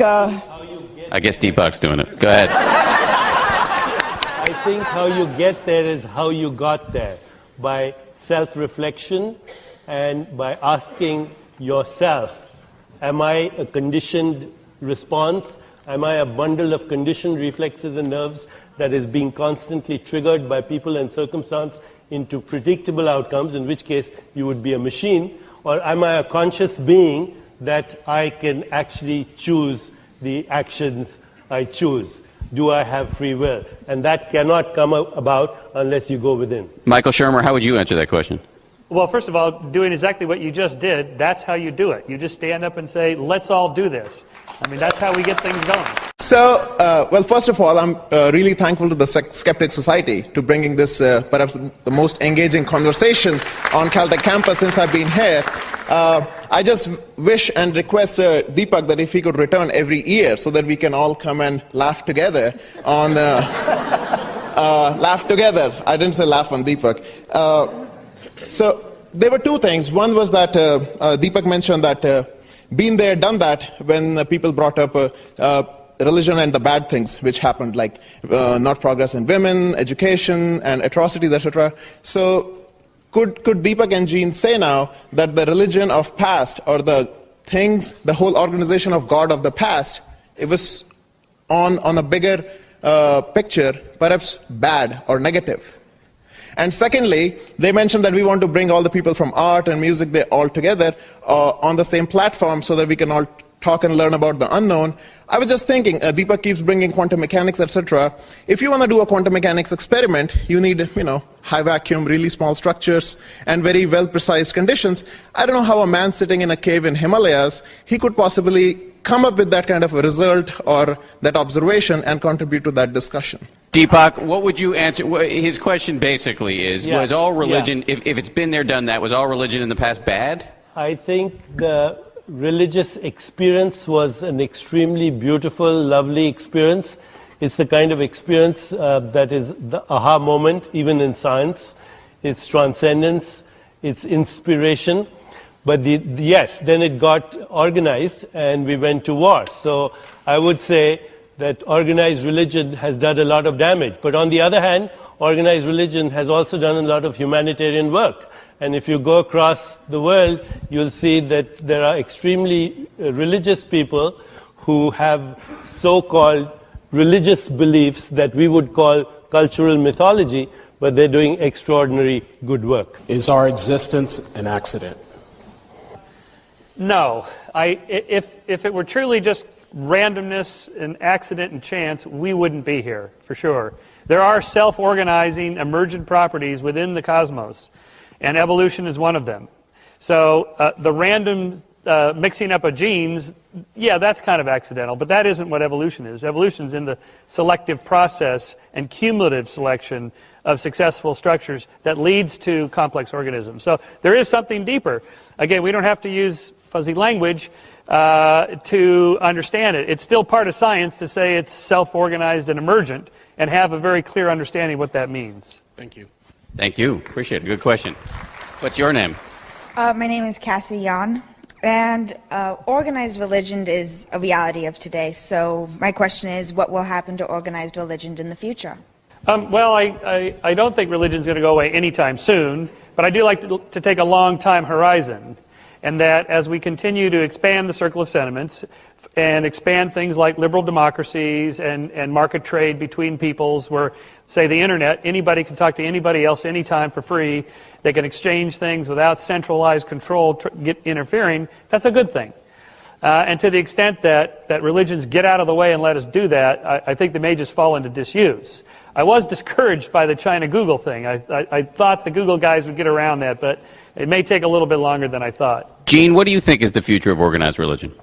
I guess Deepak's doing it. Go ahead. I think how you get there is how you got there, by self-reflection and by asking yourself, am I a conditioned response? Am I a bundle of conditioned reflexes and nerves that is being constantly triggered by people and circumstance into predictable outcomes, in which case you would be a machine? Or am I a conscious being that I can actually choose the actions I choose? Do I have free will? And that cannot come about unless you go within. Michael Shermer, how would you answer that question? Well, first of all, doing exactly what you just did, that's how you do it. You just stand up and say, let's all do this. I mean, that's how we get things going. So, well, first of all, I'm really thankful to the Skeptic Society to bringing this perhaps the most engaging conversation on Caltech campus since I've been here. I just wish and request Deepak that if he could return every year so that we can all come and laugh together on laugh together. I didn't say laugh on Deepak. So there were two things. One was that Deepak mentioned that been there, done that when people brought up religion and the bad things which happened, like not progress in women, education, and atrocities, etc. So could Deepak and Jean say now that the religion of past, or the things, the whole organization of God of the past, it was on a bigger picture, perhaps bad or negative? And secondly, they mentioned that we want to bring all the people from art and music all together on the same platform so that we can all talk and learn about the unknown. I was just thinking, Deepak keeps bringing quantum mechanics, etc. If you want to do a quantum mechanics experiment, you need, high vacuum, really small structures, and very well-precise conditions. I don't know how a man sitting in a cave in Himalayas, he could possibly come up with that kind of a result or that observation and contribute to that discussion. Deepak, what would you answer? His question basically is, was all religion, if it's been there, done that, was all religion in the past bad? I think the religious experience was an extremely beautiful, lovely experience. It's the kind of experience that is the aha moment, even in science. It's transcendence, it's inspiration. But yes, then it got organized and we went to war. So I would say that organized religion has done a lot of damage. But on the other hand, organized religion has also done a lot of humanitarian work. And if you go across the world, you'll see that there are extremely religious people who have so-called religious beliefs that we would call cultural mythology, but they're doing extraordinary good work. Is our existence an accident? No. If it were truly just randomness and accident and chance, we wouldn't be here, for sure. There are self-organizing emergent properties within the cosmos, and evolution is one of them. So the random mixing up of genes, yeah, that's kind of accidental, but that isn't what evolution is. Evolution is in the selective process and cumulative selection of successful structures that leads to complex organisms. So there is something deeper. Again, we don't have to use fuzzy language to understand it. It's still part of science to say it's self-organized and emergent and have a very clear understanding of what that means. Thank you. Thank you. Appreciate it. Good question. What's your name? My name is Cassie Yan, and organized religion is a reality of today. So my question is, what will happen to organized religion in the future? Well, I don't think religion's going to go away anytime soon, but I do like to take a long time horizon, and that as we continue to expand the circle of sentiments and expand things like liberal democracies and market trade between peoples where, say, the internet, anybody can talk to anybody else anytime for free, they can exchange things without centralized control interfering, that's a good thing. And to the extent that religions get out of the way and let us do that, I think they may just fall into disuse. I was discouraged by the China Google thing. I thought the Google guys would get around that, but it may take a little bit longer than I thought. Gene, what do you think is the future of organized religion?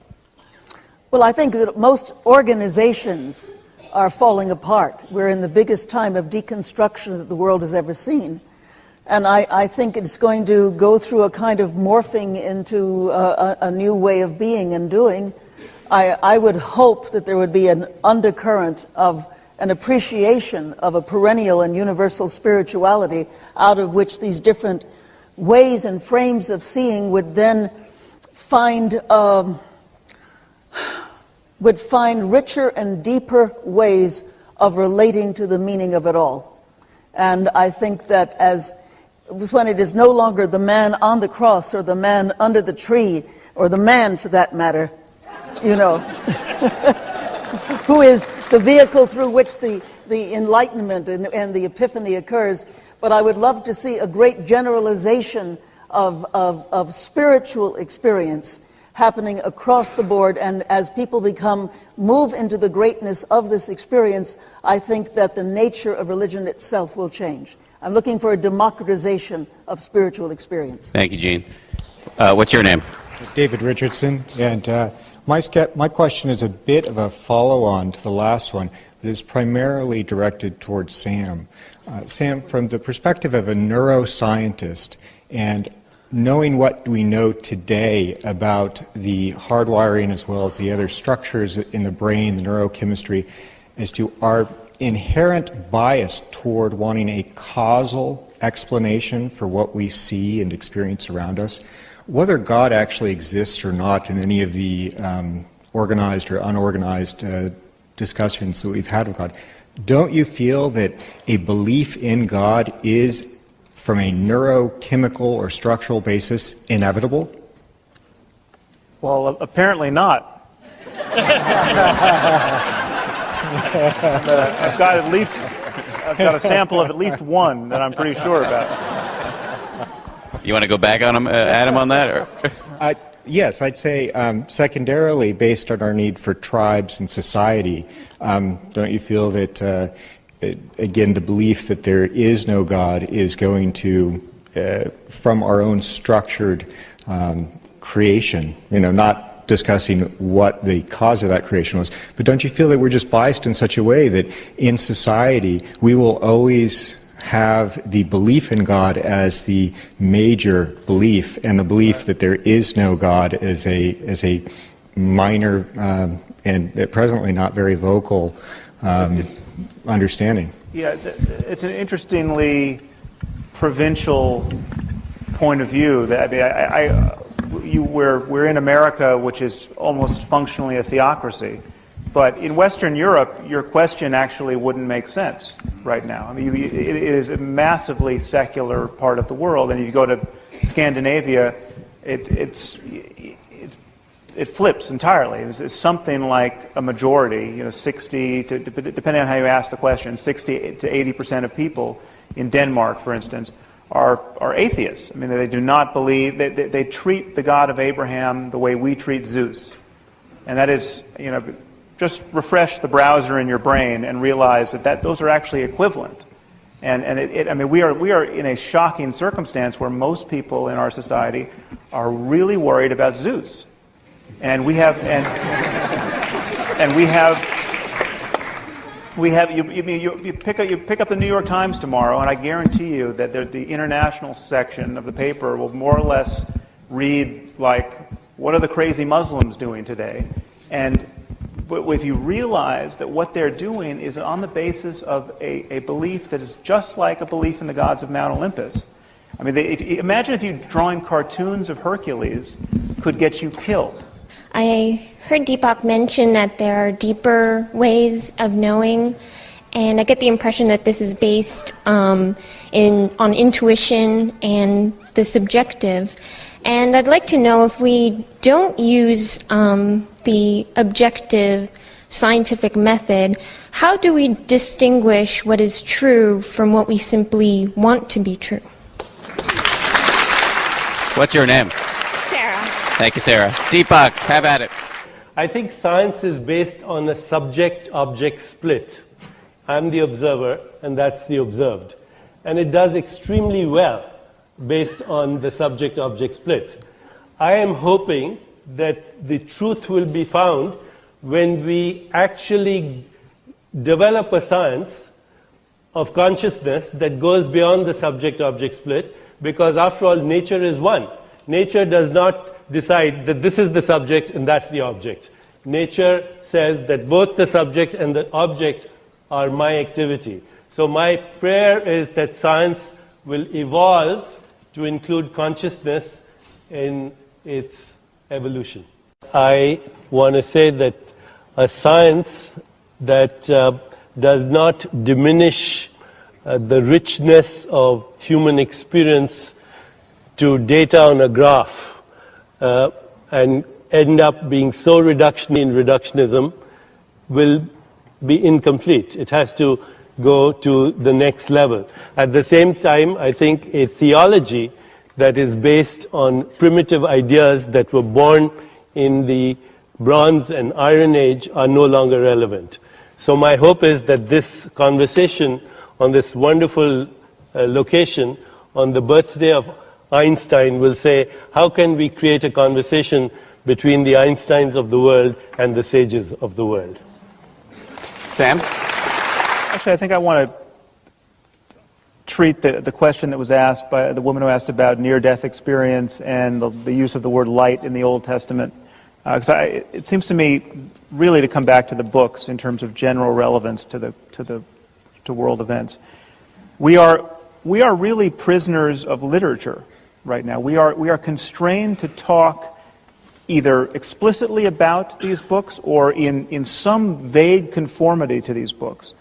Well, I think that most organizations are falling apart. We're in the biggest time of deconstruction that the world has ever seen. And I think it's going to go through a kind of morphing into a new way of being and doing. I would hope that there would be an undercurrent of an appreciation of a perennial and universal spirituality out of which these different ways and frames of seeing would then find richer and deeper ways of relating to the meaning of it all. And I think that when it is no longer the man on the cross or the man under the tree, or the man for that matter, who is the vehicle through which the enlightenment and the epiphany occurs, but I would love to see a great generalization of spiritual experience happening across the board, and as people move into the greatness of this experience, I think that the nature of religion itself will change. I'm looking for a democratization of spiritual experience. Thank you, Gene. What's your name? David Richardson, and my question is a bit of a follow-on to the last one, but is primarily directed towards Sam. Sam, from the perspective of a neuroscientist, and knowing what we know today about the hardwiring as well as the other structures in the brain, the neurochemistry, as to our inherent bias toward wanting a causal explanation for what we see and experience around us, whether God actually exists or not in any of the organized or unorganized discussions that we've had with God, don't you feel that a belief in God is, from a neurochemical or structural basis, inevitable? Well, apparently not. I've got a sample of at least one that I'm pretty sure about. You want to go back on him, Adam, on that? Or? Yes, I'd say secondarily, based on our need for tribes and society, don't you feel that again, the belief that there is no God is going to, from our own structured creation, not discussing what the cause of that creation was, but don't you feel that we're just biased in such a way that in society we will always have the belief in God as the major belief, and the belief that there is no God as a minor and presently not very vocal understanding? Yeah, it's an interestingly provincial point of view. That we're in America, which is almost functionally a theocracy, but in Western Europe, your question actually wouldn't make sense right now. I mean, it is a massively secular part of the world, and if you go to Scandinavia, it flips entirely. It's something like a majority, 60 to, depending on how you ask the question, 60 to 80% of people in Denmark, for instance, are atheists. I mean, they do not believe, they treat the God of Abraham the way we treat Zeus. And that is, just refresh the browser in your brain and realize that those are actually equivalent. And we are in a shocking circumstance where most people in our society are really worried about Zeus. And you pick up the New York Times tomorrow, and I guarantee you that the international section of the paper will more or less read like, what are the crazy Muslims doing today? And But if you realize that what they're doing is on the basis of a belief that is just like a belief in the gods of Mount Olympus. I mean, imagine if you drawing cartoons of Hercules could get you killed. I heard Deepak mention that there are deeper ways of knowing, and I get the impression that this is based on intuition and the subjective. And I'd like to know, if we don't use the objective scientific method, how do we distinguish what is true from what we simply want to be true? What's your name? Sarah. Thank you, Sarah. Deepak, have at it. I think science is based on a subject-object split. I'm the observer, and that's the observed. And it does extremely well based on the subject-object split. I am hoping that the truth will be found when we actually develop a science of consciousness that goes beyond the subject-object split, because after all, nature is one. Nature does not decide that this is the subject and that's the object. Nature says that both the subject and the object are my activity. So my prayer is that science will evolve to include consciousness in its evolution. I want to say that a science that does not diminish the richness of human experience to data on a graph and end up being so reductionist in reductionism will be incomplete. It has to go to the next level. At the same time, I think a theology that is based on primitive ideas that were born in the Bronze and Iron Age are no longer relevant. So my hope is that this conversation on this wonderful location on the birthday of Einstein will say, how can we create a conversation between the Einsteins of the world and the sages of the world? Sam? Actually, I think I want to treat the question that was asked by the woman who asked about near-death experience and the use of the word light in the Old Testament. Because it seems to me really to come back to the books in terms of general relevance to world events. We are really prisoners of literature right now. We are constrained to talk either explicitly about these books or in some vague conformity to these books.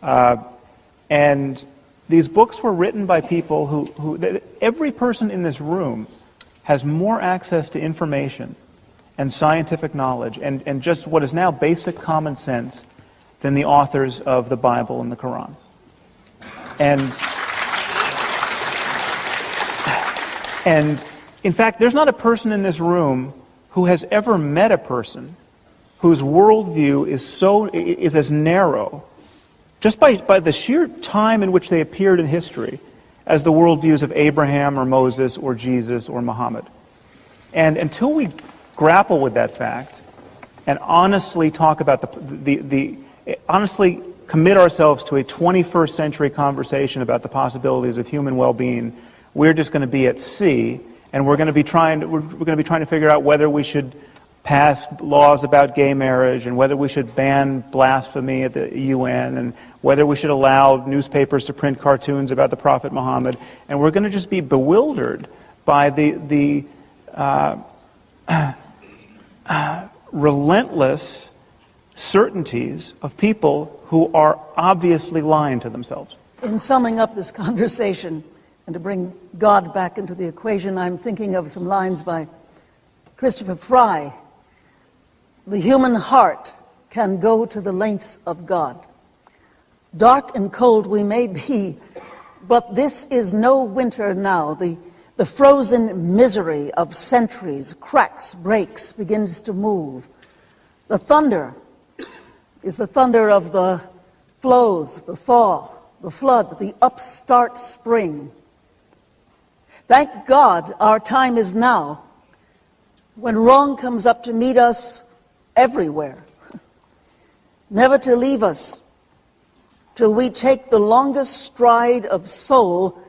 And these books were written by people who every person in this room has more access to information and scientific knowledge and just what is now basic common sense than the authors of the Bible and the Quran. And in fact, there's not a person in this room who has ever met a person whose worldview is as narrow, just by the sheer time in which they appeared in history, as the worldviews of Abraham or Moses or Jesus or Muhammad. And until we grapple with that fact and honestly talk about honestly commit ourselves to a 21st century conversation about the possibilities of human well-being, we're just going to be at sea, and we're going to be trying to figure out whether we should pass laws about gay marriage and whether we should ban blasphemy at the UN and whether we should allow newspapers to print cartoons about the Prophet Muhammad, and we're going to just be bewildered by the relentless certainties of people who are obviously lying to themselves. In summing up this conversation, and to bring God back into the equation, I'm thinking of some lines by Christopher Fry. The human heart can go to the lengths of God. Dark and cold we may be, but this is no winter now. The frozen misery of centuries cracks, breaks, begins to move. The thunder is the thunder of the flows, the thaw, the flood, the upstart spring. Thank God our time is now, when wrong comes up to meet us everywhere, never to leave us till we take the longest stride of soul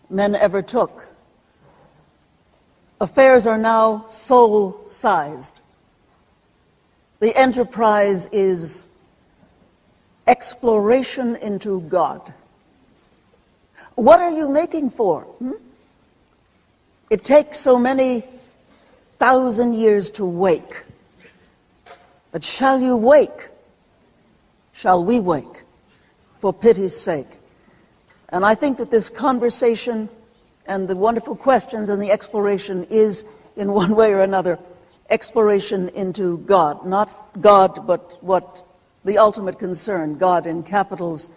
men ever took. Affairs are now soul-sized. The enterprise is exploration into God. What are you making for? It takes so many thousand years to wake. But shall you wake? Shall we wake? For pity's sake. And I think that this conversation and the wonderful questions and the exploration is, in one way or another, exploration into God. Not God, but what the ultimate concern, God in capitals,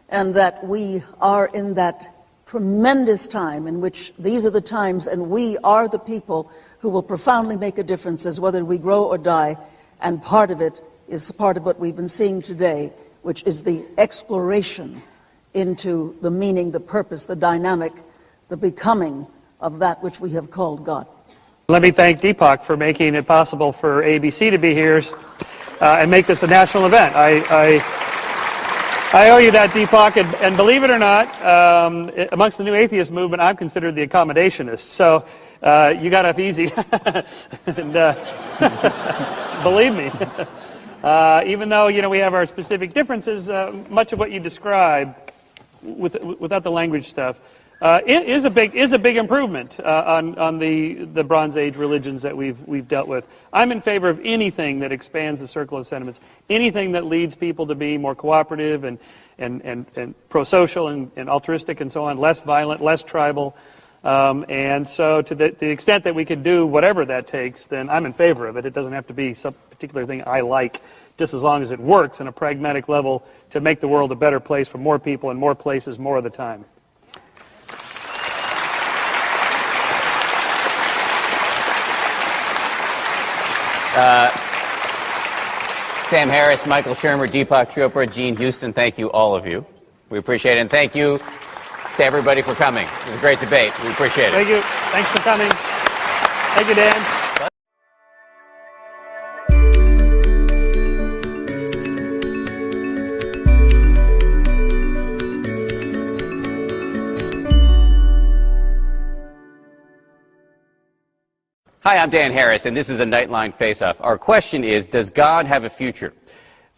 and that we are in that tremendous time in which these are the times and we are the people who will profoundly make a difference as whether we grow or die, and part of it is part of what we've been seeing today, which is the exploration into the meaning, the purpose, the dynamic, the becoming of that which we have called God. Let me thank Deepak for making it possible for ABC to be here and make this a national event. I owe you that, Deepak, and believe it or not, amongst the new atheist movement, I'm considered the accommodationist, so you got off easy. And, believe me, even though we have our specific differences, much of what you describe, without the language stuff, is a big improvement on the Bronze Age religions that we've dealt with. I'm in favor of anything that expands the circle of sentiments, anything that leads people to be more cooperative and pro-social and altruistic and so on, less violent, less tribal. And so to the extent that we could do whatever that takes, then I'm in favor of it. It doesn't have to be some particular thing I like, just as long as it works on a pragmatic level to make the world a better place for more people in more places more of the time. Sam Harris, Michael Shermer, Deepak Chopra, Gene Houston, thank you, all of you. We appreciate it, and thank you to everybody for coming. It was a great debate. We appreciate it. Thank you. Thanks for coming. Thank you, Dan. Hi, I'm Dan Harris, and this is a Nightline Face-Off. Our question is, does God have a future?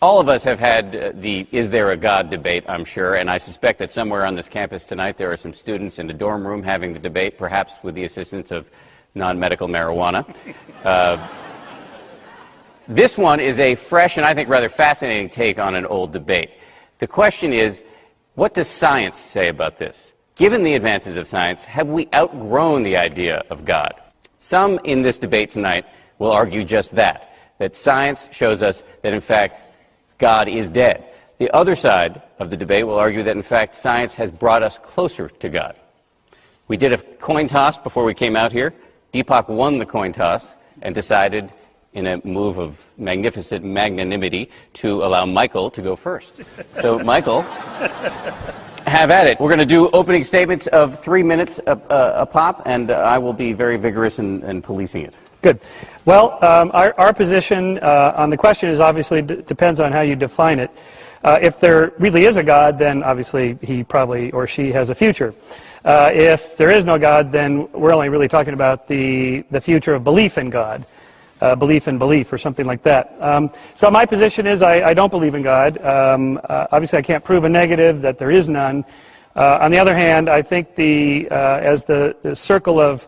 All of us have had the is there a God debate, I'm sure, and I suspect that somewhere on this campus tonight there are some students in the dorm room having the debate, perhaps with the assistance of non-medical marijuana. This one is a fresh and I think rather fascinating take on an old debate. The question is, what does science say about this? Given the advances of science, have we outgrown the idea of God? Some in this debate tonight will argue just that science shows us that, in fact, God is dead. The other side of the debate will argue that, in fact, science has brought us closer to God. We did a coin toss before we came out here. Deepak won the coin toss and decided, in a move of magnificent magnanimity, to allow Michael to go first. So, Michael, have at it. We're going to do opening statements of 3 minutes a pop, and I will be very vigorous in policing it. Good. Well, our position on the question is obviously depends on how you define it. If there really is a God, then obviously he probably or she has a future. If there is no God, then we're only really talking about the future of belief in God. Belief in belief or something like that. So my position is I don't believe in God. Obviously I can't prove a negative, that there is none. On the other hand, I think as the circle of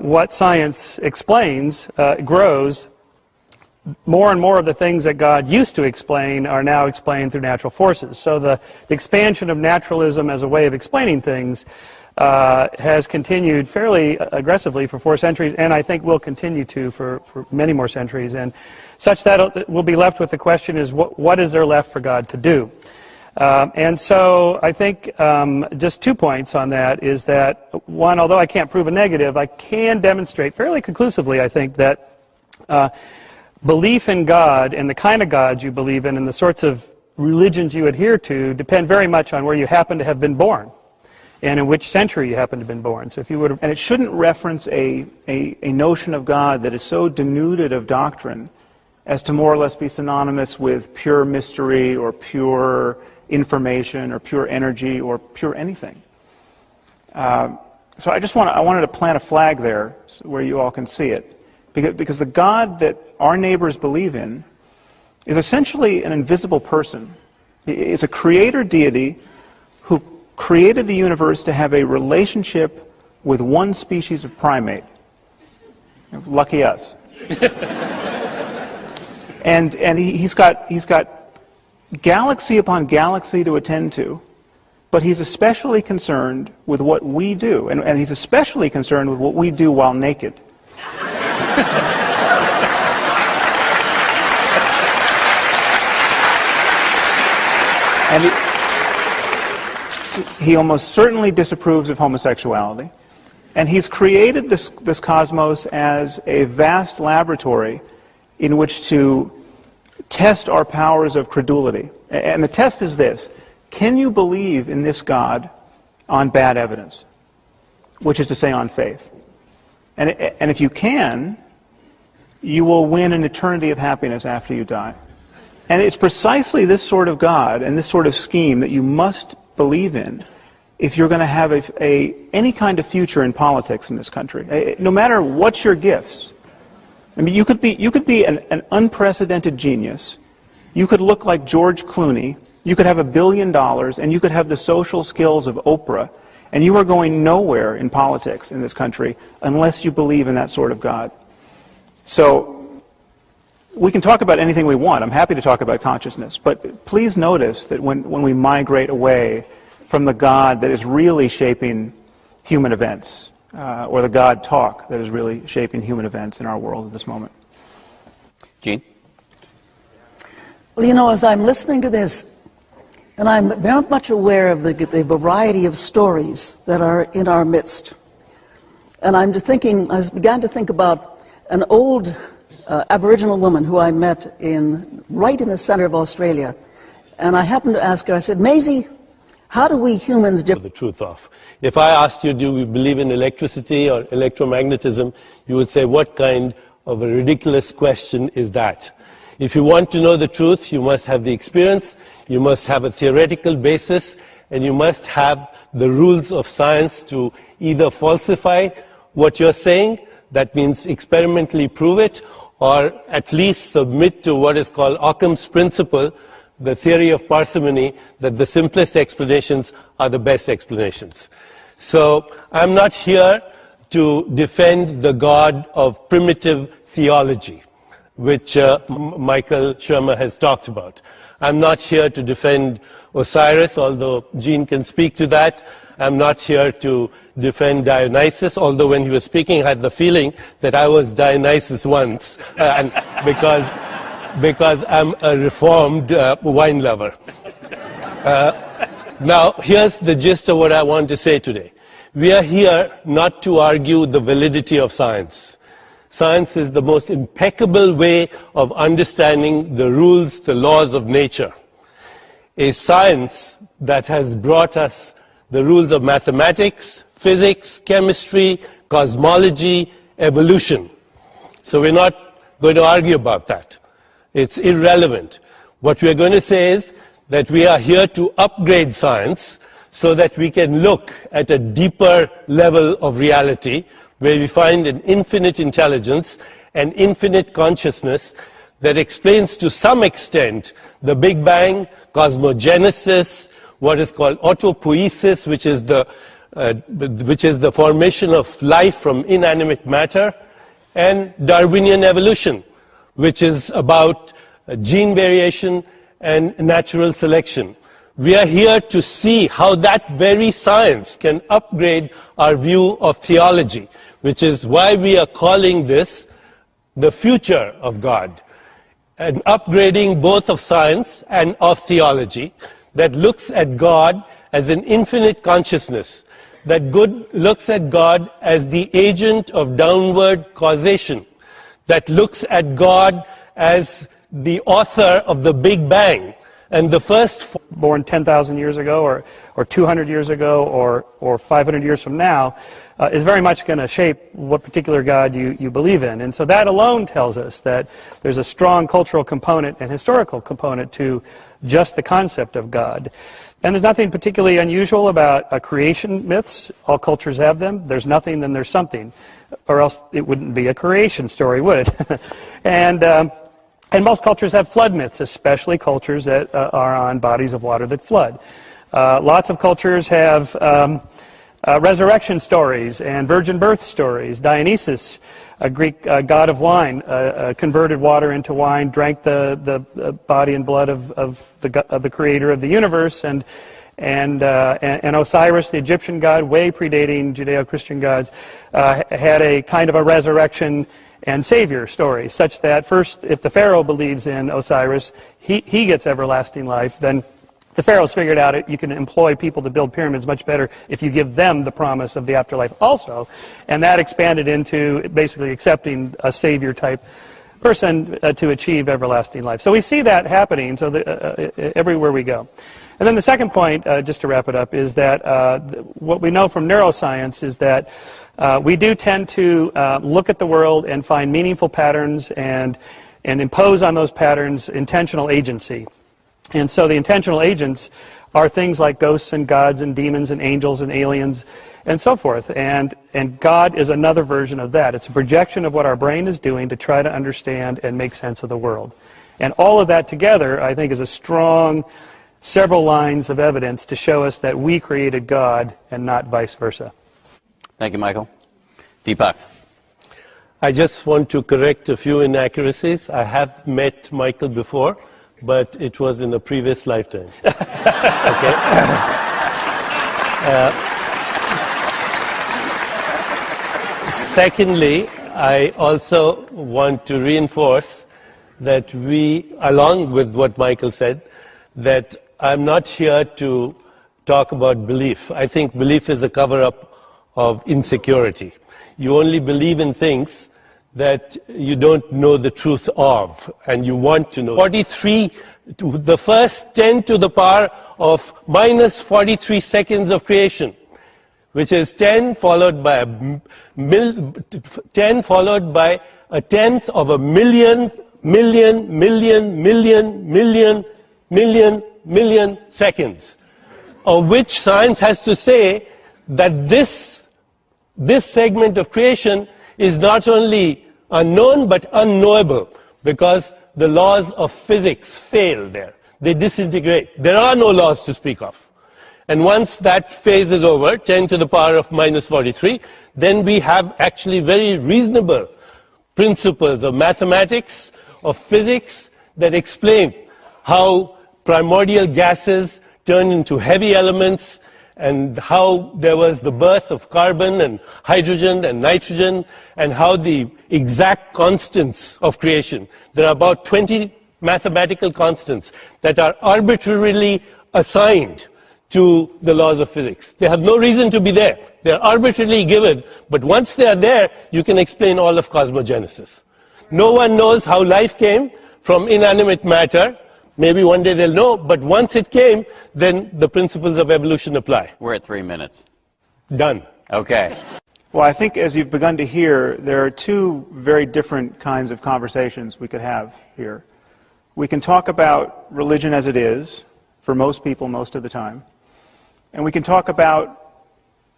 what science explains grows, more and more of the things that God used to explain are now explained through natural forces. So the expansion of naturalism as a way of explaining things has continued fairly aggressively for 4 centuries, and I think will continue to for many more centuries, and such that we'll be left with the question is, what is there left for God to do? And so I think just 2 points on that is that, one, although I can't prove a negative, I can demonstrate fairly conclusively, I think, that belief in God and the kind of gods you believe in and the sorts of religions you adhere to depend very much on where you happen to have been born and in which century you happen to have been born. So if you would, and it shouldn't reference a notion of God that is so denuded of doctrine as to more or less be synonymous with pure mystery or pure information or pure energy or pure anything. So I wanted to plant a flag there where you all can see it, Because the God that our neighbors believe in is essentially an invisible person. It's a creator deity who created the universe to have a relationship with one species of primate. Lucky us. and he's got galaxy upon galaxy to attend to, but he's especially concerned with what we do, and he's especially concerned with what we do while naked. And he almost certainly disapproves of homosexuality. And he's created this cosmos as a vast laboratory in which to test our powers of credulity. And the test is this: can you believe in this God on bad evidence? Which is to say, on faith. And if you can, you will win an eternity of happiness after you die. And it's precisely this sort of God and this sort of scheme that you must believe in if you're going to have any kind of future in politics in this country. No matter what your gifts. I mean, you could be an unprecedented genius. You could look like George Clooney. You could have $1 billion, and you could have the social skills of Oprah, and you are going nowhere in politics in this country unless you believe in that sort of God. So we can talk about anything we want. I'm happy to talk about consciousness, but please notice that when we migrate away from the God that is really shaping human events, or the God talk that is really shaping human events in our world at this moment. Gene? Well, you know, as I'm listening to this, and I'm very much aware of the variety of stories that are in our midst, and I began to think about an old Aboriginal woman who I met right in the center of Australia, and I happened to ask her, I said, Maisie, how do we humans differ? The truth of. If I asked you, do you believe in electricity or electromagnetism, you would say, what kind of a ridiculous question is that? If you want to know the truth, you must have the experience, you must have a theoretical basis, and you must have the rules of science to either falsify what you're saying, that means experimentally prove it, or at least submit to what is called Occam's principle, the theory of parsimony, that the simplest explanations are the best explanations. So I'm not here to defend the God of primitive theology, which Michael Shermer has talked about. I'm not here to defend Osiris, although Gene can speak to that. I'm not here to defend Dionysus, although when he was speaking, I had the feeling that I was Dionysus once, and because I'm a reformed wine lover. Now, here's the gist of what I want to say today. We are here not to argue the validity of science. Science is the most impeccable way of understanding the rules, the laws of nature. A science that has brought us the rules of mathematics, physics, chemistry, cosmology, evolution. So we're not going to argue about that. It's irrelevant. What we are going to say is that we are here to upgrade science so that we can look at a deeper level of reality where we find an infinite intelligence and infinite consciousness that explains to some extent the Big Bang, cosmogenesis, what is called autopoiesis, which is the formation of life from inanimate matter, and Darwinian evolution, which is about gene variation and natural selection. We are here to see how that very science can upgrade our view of theology, which is why we are calling this the future of God, an upgrading both of science and of theology that looks at God as an infinite consciousness, that looks at God as the agent of downward causation, that looks at God as the author of the Big Bang, and the first born 10,000 years ago or 200 years ago or 500 years from now is very much going to shape what particular God you believe in. And so that alone tells us that there's a strong cultural component and historical component to just the concept of God. And there's nothing particularly unusual about creation myths. All cultures have them. There's nothing, then there's something. Or else it wouldn't be a creation story, would it? And most cultures have flood myths, especially cultures that are on bodies of water that flood. Lots of cultures have resurrection stories and virgin birth stories. Dionysus, a Greek god of wine, converted water into wine, drank the body and blood of the creator of the universe, and Osiris, the Egyptian god, way predating Judeo-Christian gods, had a kind of a resurrection and savior story, such that first, if the pharaoh believes in Osiris, he gets everlasting life. Then the pharaohs figured out you can employ people to build pyramids much better if you give them the promise of the afterlife also. And that expanded into basically accepting a savior-type person to achieve everlasting life. So we see that happening everywhere we go. And then the second point, just to wrap it up, is that what we know from neuroscience is that we do tend to look at the world and find meaningful patterns and impose on those patterns intentional agency. And so the intentional agents are things like ghosts and gods and demons and angels and aliens and so forth. And God is another version of that. It's a projection of what our brain is doing to try to understand and make sense of the world. And all of that together, I think, is a strong several lines of evidence to show us that we created God and not vice versa. Thank you, Michael. Deepak. I just want to correct a few inaccuracies. I have met Michael before, but it was in a previous lifetime. Okay. Secondly, I also want to reinforce that we, along with what Michael said, that I'm not here to talk about belief. I think belief is a cover-up of insecurity. You only believe in things that you don't know the truth of, and you want to know. 43, the first 10 to the power of minus 43 seconds of creation, which is 10 followed by 10 followed by a tenth of a million seconds, of which science has to say that this segment of creation is not only unknown but unknowable, because the laws of physics fail there. They disintegrate. There are no laws to speak of. And once that phase is over, 10 to the power of minus 43, then we have actually very reasonable principles of mathematics, of physics, that explain how primordial gases turn into heavy elements, and how there was the birth of carbon and hydrogen and nitrogen, and how the exact constants of creation. There are about 20 mathematical constants that are arbitrarily assigned to the laws of physics. They have no reason to be there. They are arbitrarily given, but once they are there, you can explain all of cosmogenesis. No one knows how life came from inanimate matter. Maybe one day they'll know, but once it came, then the principles of evolution apply. We're at 3 minutes. Done. Okay. Well, I think as you've begun to hear, there are two very different kinds of conversations we could have here. We can talk about religion as it is, for most people most of the time, and we can talk about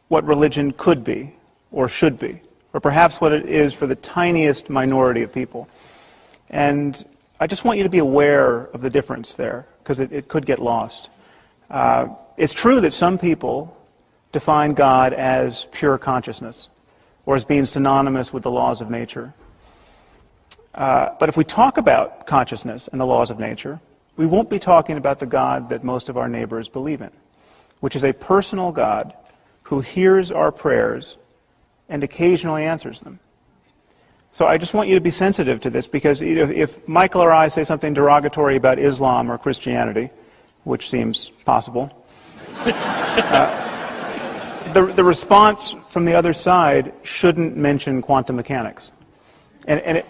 what religion could be, or should be, or perhaps what it is for the tiniest minority of people. And I just want you to be aware of the difference there, because it could get lost. It's true that some people define God as pure consciousness, or as being synonymous with the laws of nature. But if we talk about consciousness and the laws of nature, we won't be talking about the God that most of our neighbors believe in, which is a personal God who hears our prayers and occasionally answers them. So I just want you to be sensitive to this, because if Michael or I say something derogatory about Islam or Christianity, which seems possible, the response from the other side shouldn't mention quantum mechanics. And